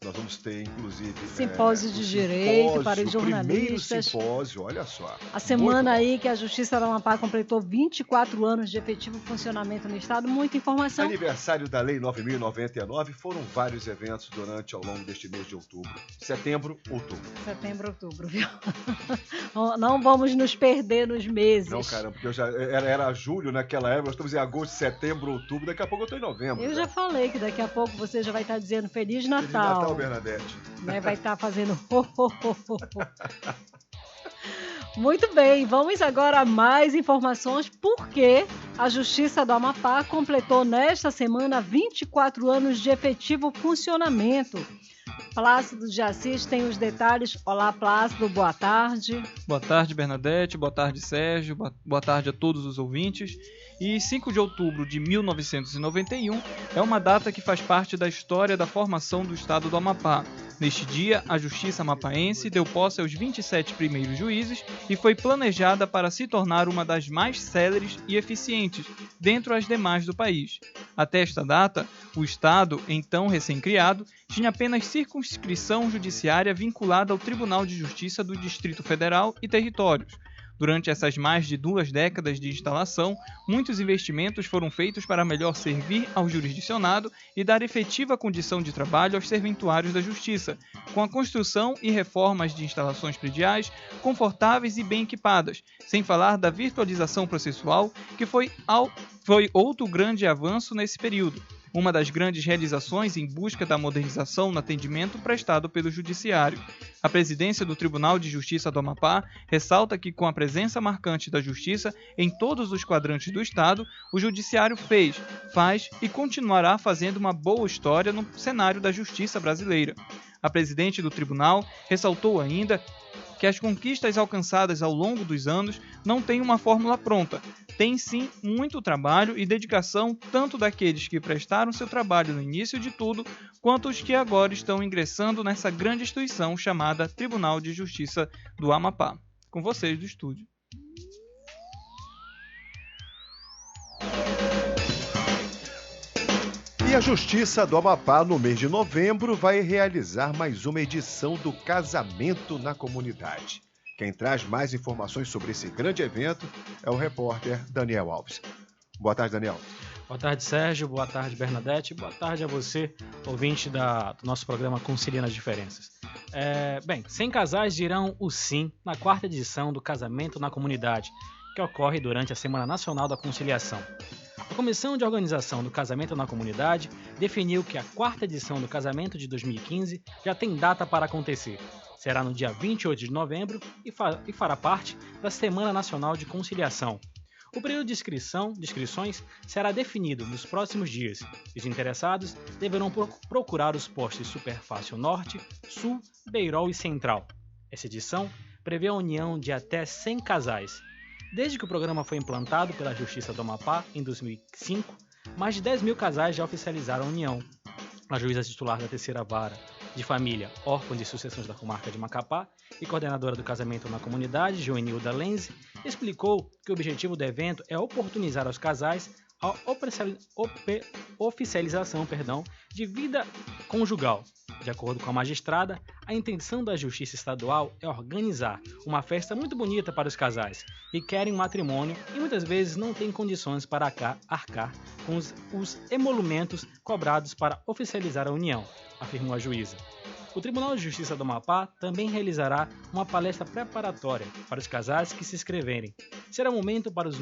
nós vamos ter, inclusive... Simpósio de Direito para os jornalistas. Primeiro simpósio, olha só. A semana aí que a Justiça do Amapá completou 24 anos de efetivo funcionamento no Estado, muita informação. Aniversário da Lei 9.099, foram vários eventos ao longo deste mês de outubro. Setembro, outubro, viu? Não vamos nos perder nos meses. Não, cara, porque eu já era julho naquela época, nós estamos em agosto, setembro, outubro, daqui a pouco eu estou em novembro. Eu já falei que daqui a pouco você já vai estar dizendo Feliz Natal. Bernadette. Né, vai estar fazendo Muito bem, vamos agora a mais informações, porque A Justiça do Amapá completou nesta semana 24 anos de efetivo funcionamento. Plácido de Assis tem os detalhes. Olá, Plácido, boa tarde. Boa tarde, Bernadette, boa tarde, Sérgio, boa tarde a todos os ouvintes. E 5 de outubro de 1991 é uma data que faz parte da história da formação do estado do Amapá. Neste dia, a Justiça Amapaense deu posse aos 27 primeiros juízes e foi planejada para se tornar uma das mais céleres e eficientes dentre as demais do país. Até esta data, o estado, então recém-criado, tinha apenas circunscrição judiciária vinculada ao Tribunal de Justiça do Distrito Federal e Territórios. Durante essas mais de 2 décadas de instalação, muitos investimentos foram feitos para melhor servir ao jurisdicionado e dar efetiva condição de trabalho aos serventuários da Justiça, com a construção e reformas de instalações prediais confortáveis e bem equipadas, sem falar da virtualização processual, que foi outro grande avanço nesse período. Uma das grandes realizações em busca da modernização no atendimento prestado pelo Judiciário. A presidência do Tribunal de Justiça do Amapá ressalta que, com a presença marcante da Justiça em todos os quadrantes do Estado, o Judiciário fez, faz e continuará fazendo uma boa história no cenário da Justiça brasileira. A presidente do Tribunal ressaltou ainda que as conquistas alcançadas ao longo dos anos não têm uma fórmula pronta. Tem sim muito trabalho e dedicação tanto daqueles que prestaram seu trabalho no início de tudo, quanto os que agora estão ingressando nessa grande instituição chamada Tribunal de Justiça do Amapá. Com vocês do estúdio. E a Justiça do Amapá, no mês de novembro, vai realizar mais uma edição do Casamento na Comunidade. Quem traz mais informações sobre esse grande evento é o repórter Daniel Alves. Boa tarde, Daniel. Boa tarde, Sérgio. Boa tarde, Bernadette. Boa tarde a você, ouvinte do nosso programa Conciliando as Diferenças. 100 casais dirão o sim na 4ª edição do Casamento na Comunidade, que ocorre durante a Semana Nacional da Conciliação. A Comissão de Organização do Casamento na Comunidade definiu que a 4ª edição do Casamento de 2015 já tem data para acontecer. Será no dia 28 de novembro e fará parte da Semana Nacional de Conciliação. O período de inscrições será definido nos próximos dias. Os interessados deverão procurar os postos Superfácil Norte, Sul, Beirol e Central. Essa edição prevê a união de até 100 casais. Desde que o programa foi implantado pela Justiça do Amapá, em 2005, mais de 10 mil casais já oficializaram a união. A juíza titular da 3ª Vara de Família, Órfãos e Sucessões da Comarca de Macapá e coordenadora do Casamento na Comunidade, Joenilda Lenze, explicou que o objetivo do evento é oportunizar aos casais a oficialização de vida conjugal. De acordo com a magistrada, a intenção da Justiça Estadual é organizar uma festa muito bonita para os casais que querem um matrimônio e muitas vezes não têm condições para arcar com os emolumentos cobrados para oficializar a união, afirmou a juíza. O Tribunal de Justiça do Amapá também realizará uma palestra preparatória para os casais que se inscreverem. Será um momento para os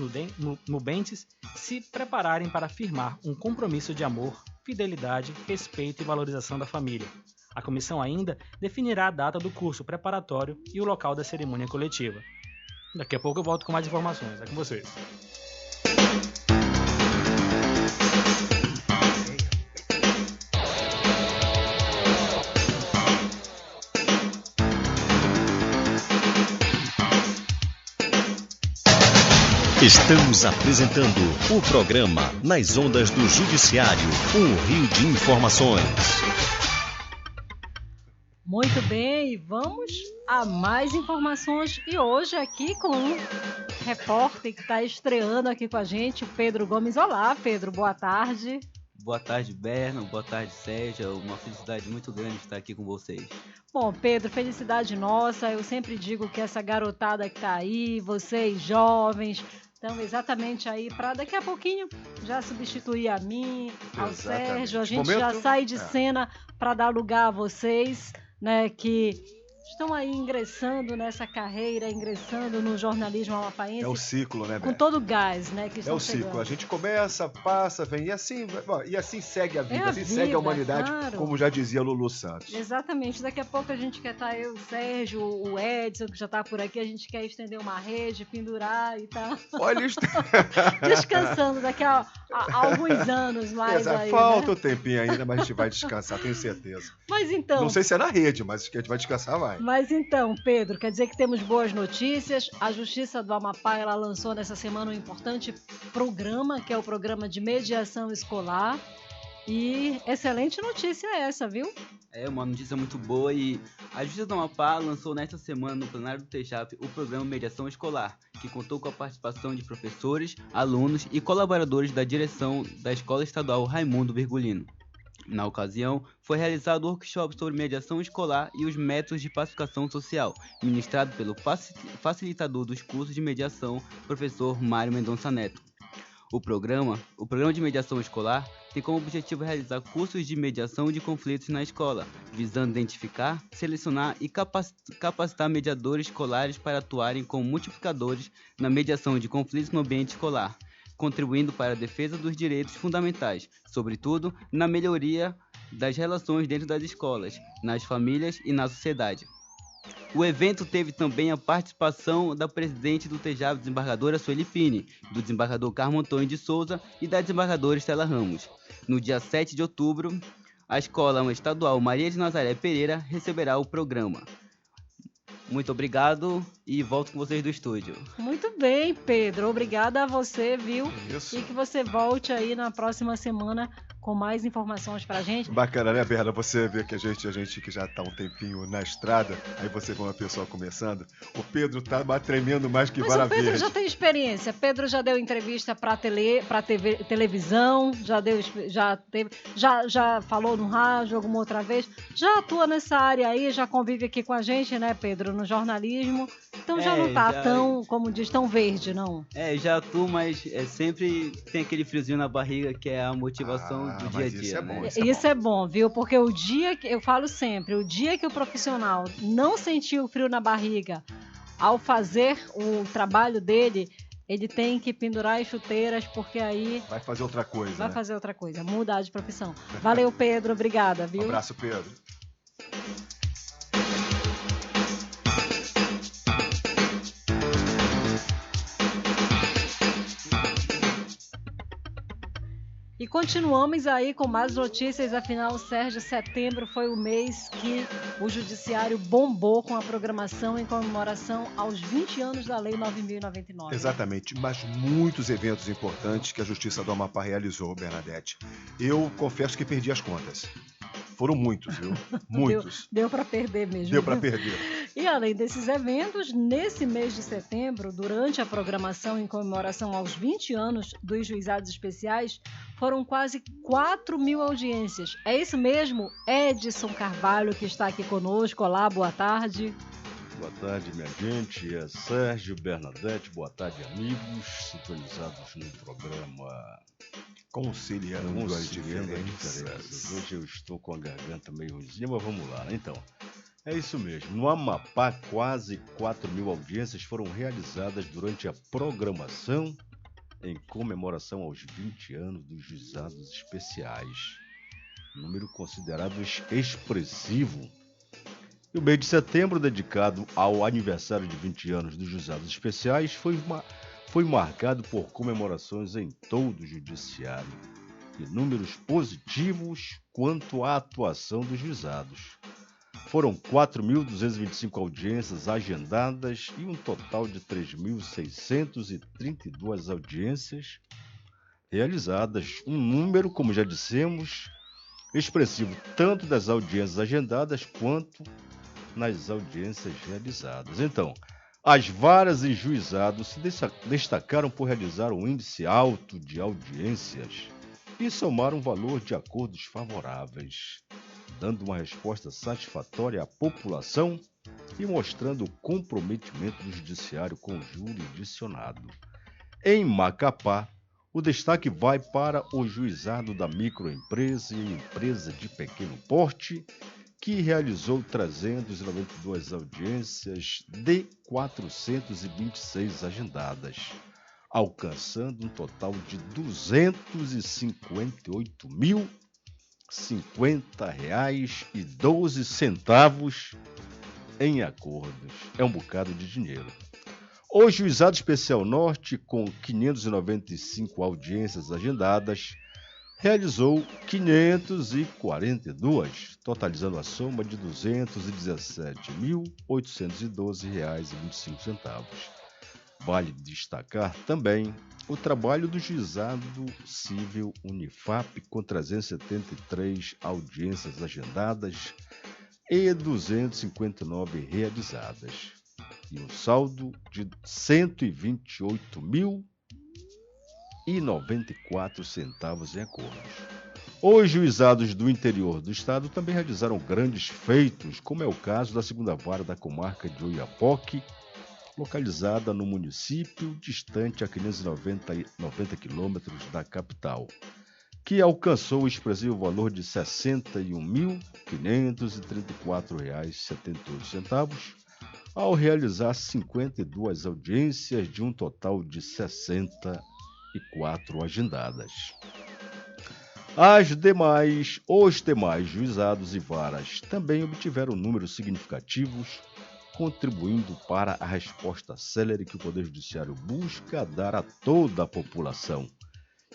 nubentes se prepararem para firmar um compromisso de amor, fidelidade, respeito e valorização da família. A comissão ainda definirá a data do curso preparatório e o local da cerimônia coletiva. Daqui a pouco eu volto com mais informações. É com vocês. Estamos apresentando o programa Nas Ondas do Judiciário, um rio de informações. Muito bem, e vamos a mais informações. E hoje aqui com um repórter que está estreando aqui com a gente, o Pedro Gomes. Olá, Pedro, boa tarde. Boa tarde, Berna. Boa tarde, Sérgio. Uma felicidade muito grande estar aqui com vocês. Bom, Pedro, felicidade nossa. Eu sempre digo que essa garotada que está aí, vocês jovens, estão exatamente aí para daqui a pouquinho já substituir a mim, ao Sérgio. A gente já sai de cena para dar lugar a vocês, né, que estão aí ingressando nessa carreira, ingressando no jornalismo amapaense. É o ciclo, né, Bé? Com todo o gás, né? Que É estão o ciclo. chegando. A gente começa, passa, vem, e assim segue a vida, É a assim segue vida, a humanidade, claro. como já dizia Lulu Santos. Exatamente. Daqui a pouco a gente quer estar eu, o Sérgio, o Edson, que já está por aqui, a gente quer estender uma rede, pendurar e tá Olha isso. descansando daqui a alguns anos mais aí, Falta né? um tempinho ainda, mas a gente vai descansar, tenho certeza. Mas então... Não sei se é na rede, mas que a gente vai descansar, vai. Mas então, Pedro, quer dizer que temos boas notícias. A Justiça do Amapá, ela lançou nessa semana um importante programa, que é o programa de mediação escolar. E excelente notícia essa, viu? É uma notícia muito boa e a Justiça do Amapá lançou nesta semana no plenário do TEJAP o programa Mediação Escolar, que contou com a participação de professores, alunos e colaboradores da direção da Escola Estadual Raimundo Virgulino. Na ocasião, foi realizado um workshop sobre mediação escolar e os métodos de pacificação social, ministrado pelo facilitador dos cursos de mediação, professor Mário Mendonça Neto. O programa de mediação escolar tem como objetivo realizar cursos de mediação de conflitos na escola, visando identificar, selecionar e capacitar mediadores escolares para atuarem como multiplicadores na mediação de conflitos no ambiente escolar, contribuindo para a defesa dos direitos fundamentais, sobretudo na melhoria das relações dentro das escolas, nas famílias e na sociedade. O evento teve também a participação da presidente do TEJAP, desembargadora Sueli Pini, do desembargador Carmo Antônio de Souza e da desembargadora Estela Ramos. No dia 7 de outubro, a Escola Estadual Maria de Nazaré Pereira receberá o programa. Muito obrigado e volto com vocês do estúdio. Muito bem, Pedro. Obrigada a você, viu? Isso. E que você volte aí na próxima semana com mais informações pra gente. Bacana, né, Berna? Você vê que a gente que já tá um tempinho na estrada, aí você vê uma pessoa começando. O Pedro tá tremendo mais que Mas vara o Pedro verde. já tem experiência. Pedro já deu entrevista pra televisão, já falou no rádio alguma outra vez. Já atua nessa área aí, já convive aqui com a gente, né, Pedro, no jornalismo. Então já não tá tão, como diz, tão verde, não. Já atuo, mas sempre tem aquele friozinho na barriga que é a motivação do dia a dia. Isso é bom, né? isso É bom, viu? Porque o dia que eu falo sempre, o dia que o profissional não sentir o frio na barriga ao fazer o trabalho dele, ele tem que pendurar as chuteiras, porque aí Vai fazer outra coisa. vai né? fazer outra coisa, mudar de profissão. Valeu, Pedro, obrigada, viu? Um abraço, Pedro. E continuamos aí com mais notícias, afinal, Sérgio, setembro foi o mês que o Judiciário bombou com a programação em comemoração aos 20 anos da Lei 9.099. Exatamente, mas muitos eventos importantes que a Justiça do Amapá realizou, Bernadette. Eu confesso que perdi as contas. Foram muitos, viu? Muitos. Deu para perder mesmo. Deu para perder. E além desses eventos, nesse mês de setembro, durante a programação em comemoração aos 20 anos dos juizados especiais, foram quase 4.000 audiências. É isso mesmo? Edson Carvalho, que está aqui conosco. Olá, boa tarde. Boa tarde, minha gente. É Sérgio, Bernadette, boa tarde, amigos, sintonizados no programa Conciliando as diferenças. diferenças. Hoje eu estou com a garganta meio ruimzinha, mas vamos lá, né? Então, é isso mesmo. No Amapá, quase 4.000 audiências foram realizadas durante a programação em comemoração aos 20 anos dos juizados especiais. Número considerado expressivo. E o mês de setembro, dedicado ao aniversário de 20 anos dos juizados especiais, foi marcado por comemorações em todo o judiciário e números positivos quanto à atuação dos juizados. Foram 4.225 audiências agendadas e um total de 3.632 audiências realizadas. Um número, como já dissemos, expressivo tanto das audiências agendadas quanto nas audiências realizadas. Então, as varas em juizado se destacaram por realizar um índice alto de audiências e somar um valor de acordos favoráveis, dando uma resposta satisfatória à população e mostrando o comprometimento do judiciário com o jurisdicionado. Em Macapá, o destaque vai para o juizado da microempresa e empresa de pequeno porte, que realizou 392 audiências de 426 agendadas, alcançando um total de R$ 258.050,12 em acordos. É um bocado de dinheiro. O Juizado Especial Norte, com 595 audiências agendadas, realizou 542, totalizando a soma de R$ 217.812,25. Vale destacar também o trabalho do Juizado Civil Unifap, com 373 audiências agendadas e 259 realizadas, e um saldo de R$ 128.094 em acordos. Os juizados do interior do estado também realizaram grandes feitos, como é o caso da segunda vara da comarca de Oiapoque, localizada no município distante a 590 quilômetros da capital, que alcançou o expressivo valor de R$ 61.534,78, ao realizar 52 audiências de um total de 64 agendadas. Os demais juizados e varas também obtiveram números significativos, contribuindo para a resposta célere que o Poder Judiciário busca dar a toda a população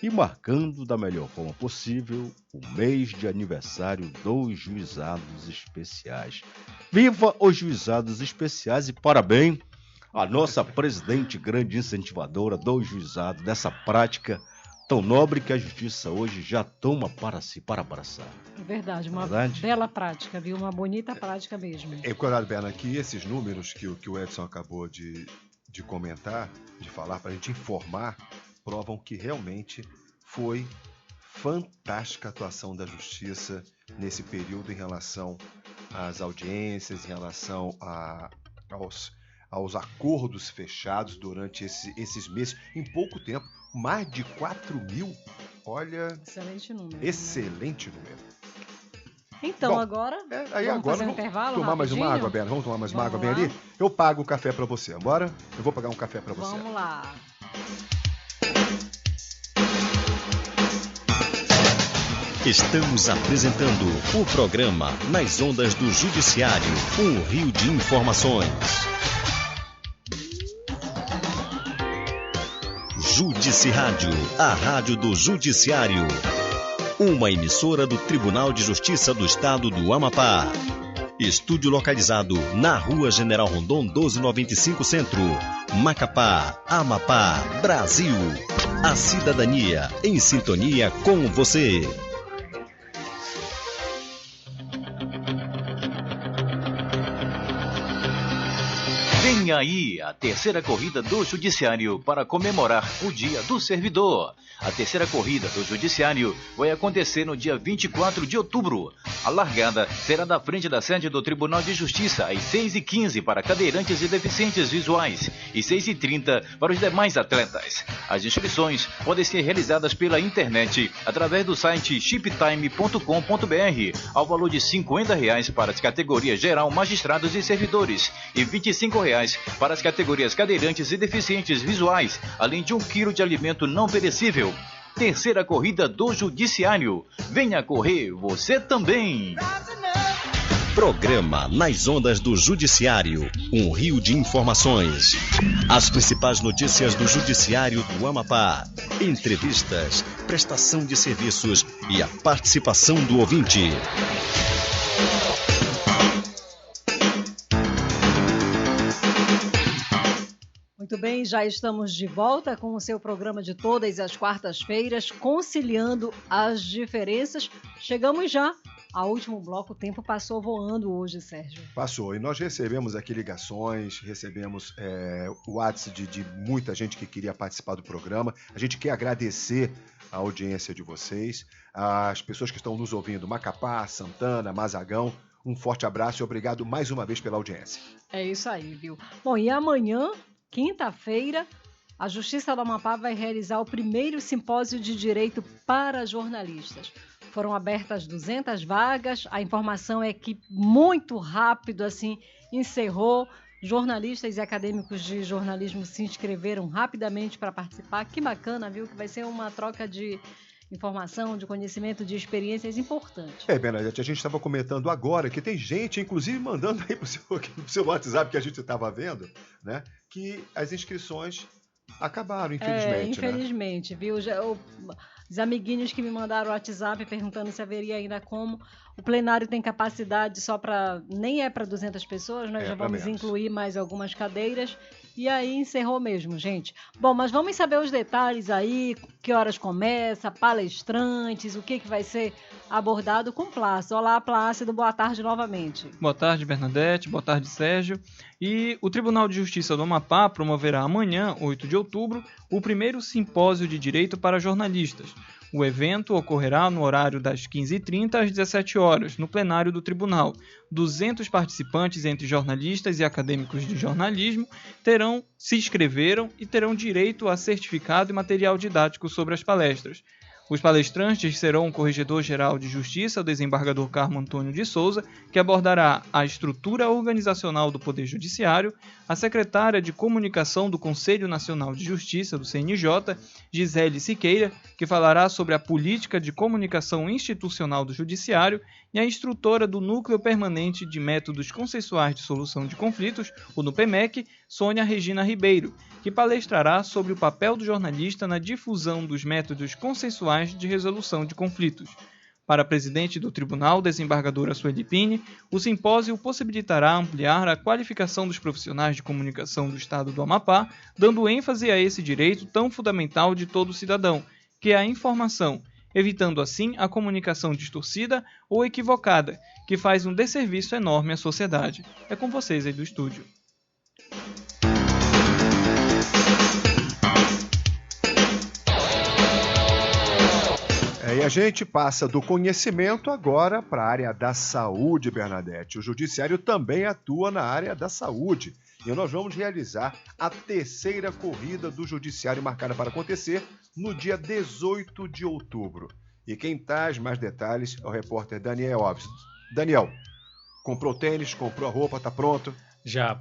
e marcando da melhor forma possível o mês de aniversário dos juizados especiais. Viva os juizados especiais e parabéns à nossa presidente, grande incentivadora do juizado, dessa prática tão nobre que a justiça hoje já toma para si, para abraçar. É verdade, uma bela prática, viu? Uma bonita prática mesmo. É claro, Berna, que esses números que o Edson acabou de comentar, de falar, para a gente informar, provam que realmente foi fantástica a atuação da Justiça nesse período em relação às audiências, em relação aos acordos fechados durante esses meses, em pouco tempo, mais de 4.000, olha... Excelente número. Excelente número. Então, bom, agora, vamos fazer um intervalo tomar mais rapidinho? uma água, Berna. Vamos tomar mais uma água bem ali? Eu pago o café para você, bora? Eu vou pagar um café para você. Vamos lá. Estamos apresentando o programa Nas Ondas do Judiciário, um rio de informações. Judici Rádio, a rádio do Judiciário. Uma emissora do Tribunal de Justiça do Estado do Amapá. Estúdio localizado na Rua General Rondon 1295 Centro, Macapá, Amapá, Brasil. A cidadania em sintonia com você. Vem aí a terceira corrida do Judiciário para comemorar o Dia do Servidor. A terceira corrida do Judiciário vai acontecer no dia 24 de outubro. A largada será da frente da sede do Tribunal de Justiça às 6h15 para cadeirantes e deficientes visuais e 6h30 para os demais atletas. As inscrições podem ser realizadas pela internet através do site shiptime.com.br ao valor de R$ 50 para as categorias geral, magistrados e servidores e R$ 25 para as categorias cadeirantes e deficientes visuais, além de 1 quilo de alimento não perecível. Terceira corrida do Judiciário. Venha correr você também! Programa Nas Ondas do Judiciário, um rio de informações. As principais notícias do Judiciário do Amapá. Entrevistas, prestação de serviços e a participação do ouvinte. Muito bem, já estamos de volta com o seu programa de todas as quartas-feiras, conciliando as diferenças. Chegamos já ao último bloco, o tempo passou voando hoje, Sérgio. Passou, e nós recebemos aqui ligações, recebemos o WhatsApp de muita gente que queria participar do programa. A gente quer agradecer a audiência de vocês, as pessoas que estão nos ouvindo, Macapá, Santana, Mazagão. Um forte abraço e obrigado mais uma vez pela audiência. É isso aí, viu? Bom, e amanhã, quinta-feira, a Justiça do Amapá vai realizar o primeiro simpósio de direito para jornalistas. foram abertas 200 vagas. A informação é que muito rápido assim encerrou. Jornalistas e acadêmicos de jornalismo se inscreveram rapidamente para participar. Que bacana, viu? Que vai ser uma troca de informação, de conhecimento, de experiências importante. Bernadette, a gente estava comentando agora que tem gente, inclusive, mandando aí pro seu WhatsApp que a gente estava vendo, né? Que as inscrições acabaram, infelizmente. Infelizmente, né? Viu? Os amiguinhos que me mandaram o WhatsApp perguntando se haveria ainda como. O plenário tem capacidade só para... Nem é para 200 pessoas, nós já vamos incluir mais algumas cadeiras. E aí encerrou mesmo, gente. Bom, mas vamos saber os detalhes aí, que horas começa, palestrantes, o que vai ser abordado com Plácido. Olá, Plácido, boa tarde novamente. Boa tarde, Bernadette, boa tarde, Sérgio. E o Tribunal de Justiça do Amapá promoverá amanhã, 8 de outubro, o primeiro simpósio de direito para jornalistas. O evento ocorrerá no horário das 15h30 às 17 horas, no plenário do Tribunal. 200 participantes, entre jornalistas e acadêmicos de jornalismo, se inscreveram e terão direito a certificado e material didático sobre as palestras. Os palestrantes serão o Corregedor-Geral de Justiça, o desembargador Carmo Antônio de Souza, que abordará a estrutura organizacional do Poder Judiciário, a secretária de Comunicação do Conselho Nacional de Justiça, do CNJ, Gisele Siqueira, que falará sobre a política de comunicação institucional do Judiciário, e a instrutora do Núcleo Permanente de Métodos Consensuais de Solução de Conflitos, o NUPEMEC, Sônia Regina Ribeiro, que palestrará sobre o papel do jornalista na difusão dos métodos consensuais de resolução de conflitos. Para a presidente do Tribunal, desembargadora Sueli Pini, o simpósio possibilitará ampliar a qualificação dos profissionais de comunicação do Estado do Amapá, dando ênfase a esse direito tão fundamental de todo cidadão, que é a informação, evitando assim a comunicação distorcida ou equivocada, que faz um desserviço enorme à sociedade. É com vocês aí do estúdio. E a gente passa do conhecimento agora para a área da saúde, Bernadette. O Judiciário também atua na área da saúde. E nós vamos realizar a terceira corrida do Judiciário marcada para acontecer no dia 18 de outubro. E quem traz mais detalhes é o repórter Daniel Alves. Daniel, comprou tênis, comprou a roupa, tá pronto? Já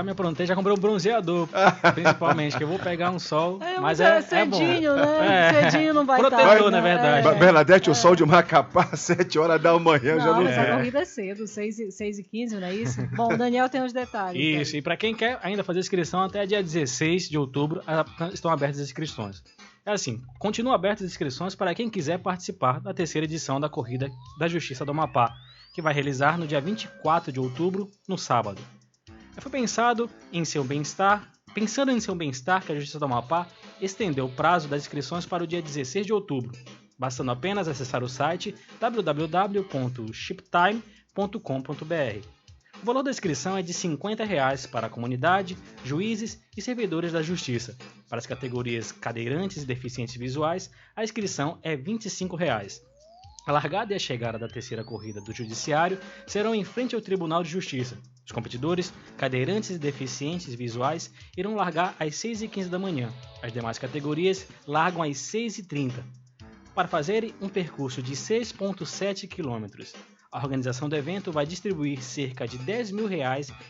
me aprontei, já comprei um bronzeador, principalmente, que eu vou pegar um sol, mas cedinho, bom. Né? Cedinho não vai protetor, na verdade. Bernadette, o sol de Macapá, 7 horas da manhã, já não essa corrida é cedo, 6h15, não é isso? Bom, o Daniel tem os detalhes. Isso, e para quem quer ainda fazer inscrição, até dia 16 de outubro estão abertas as inscrições. É assim, continuam abertas as inscrições para quem quiser participar da terceira edição da Corrida da Justiça do Amapá, que vai realizar no dia 24 de outubro, no sábado. Foi pensando em seu bem-estar que a Justiça do Amapá estendeu o prazo das inscrições para o dia 16 de outubro, bastando apenas acessar o site www.shiptime.com.br. O valor da inscrição é de R$ 50 para a comunidade, juízes e servidores da Justiça. Para as categorias cadeirantes e deficientes visuais, a inscrição é R$ 25. A largada e a chegada da terceira corrida do Judiciário serão em frente ao Tribunal de Justiça. Os competidores, cadeirantes e deficientes visuais, irão largar às 6h15 da manhã. As demais categorias largam às 6h30. Para fazerem um percurso de 6,7 km. A organização do evento vai distribuir cerca de R$ 10 mil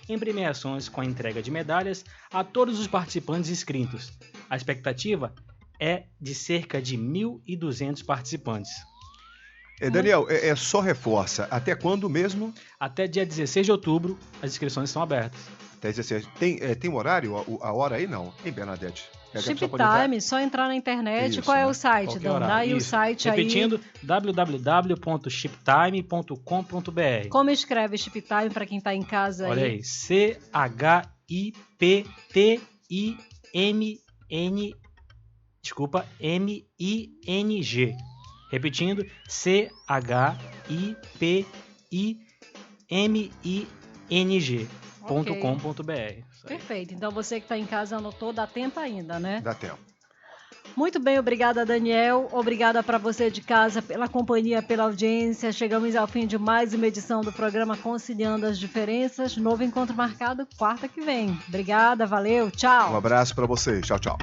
em premiações com a entrega de medalhas a todos os participantes inscritos. A expectativa é de cerca de 1.200 participantes. Daniel, só reforça. Até quando mesmo? Até dia 16 de outubro, as inscrições estão abertas. Até 16. Tem horário? A hora aí não, hein, Bernadette? Shiptime, só entrar na internet. Isso, qual é o site, Dan? Dá aí o site. Repetindo, www.shiptime.com.br. Como escreve Shiptime para quem está em casa aí? Olha aí, CHIPTIMN. Desculpa, MING. Repetindo, CHIPIMING.com.br. Perfeito. Então você que está em casa anotou, dá tempo ainda, né? Dá tempo. Muito bem, obrigada, Daniel. Obrigada para você de casa pela companhia, pela audiência. Chegamos ao fim de mais uma edição do programa Conciliando as Diferenças. Novo encontro marcado quarta que vem. Obrigada, valeu, tchau. Um abraço para vocês. Tchau, tchau.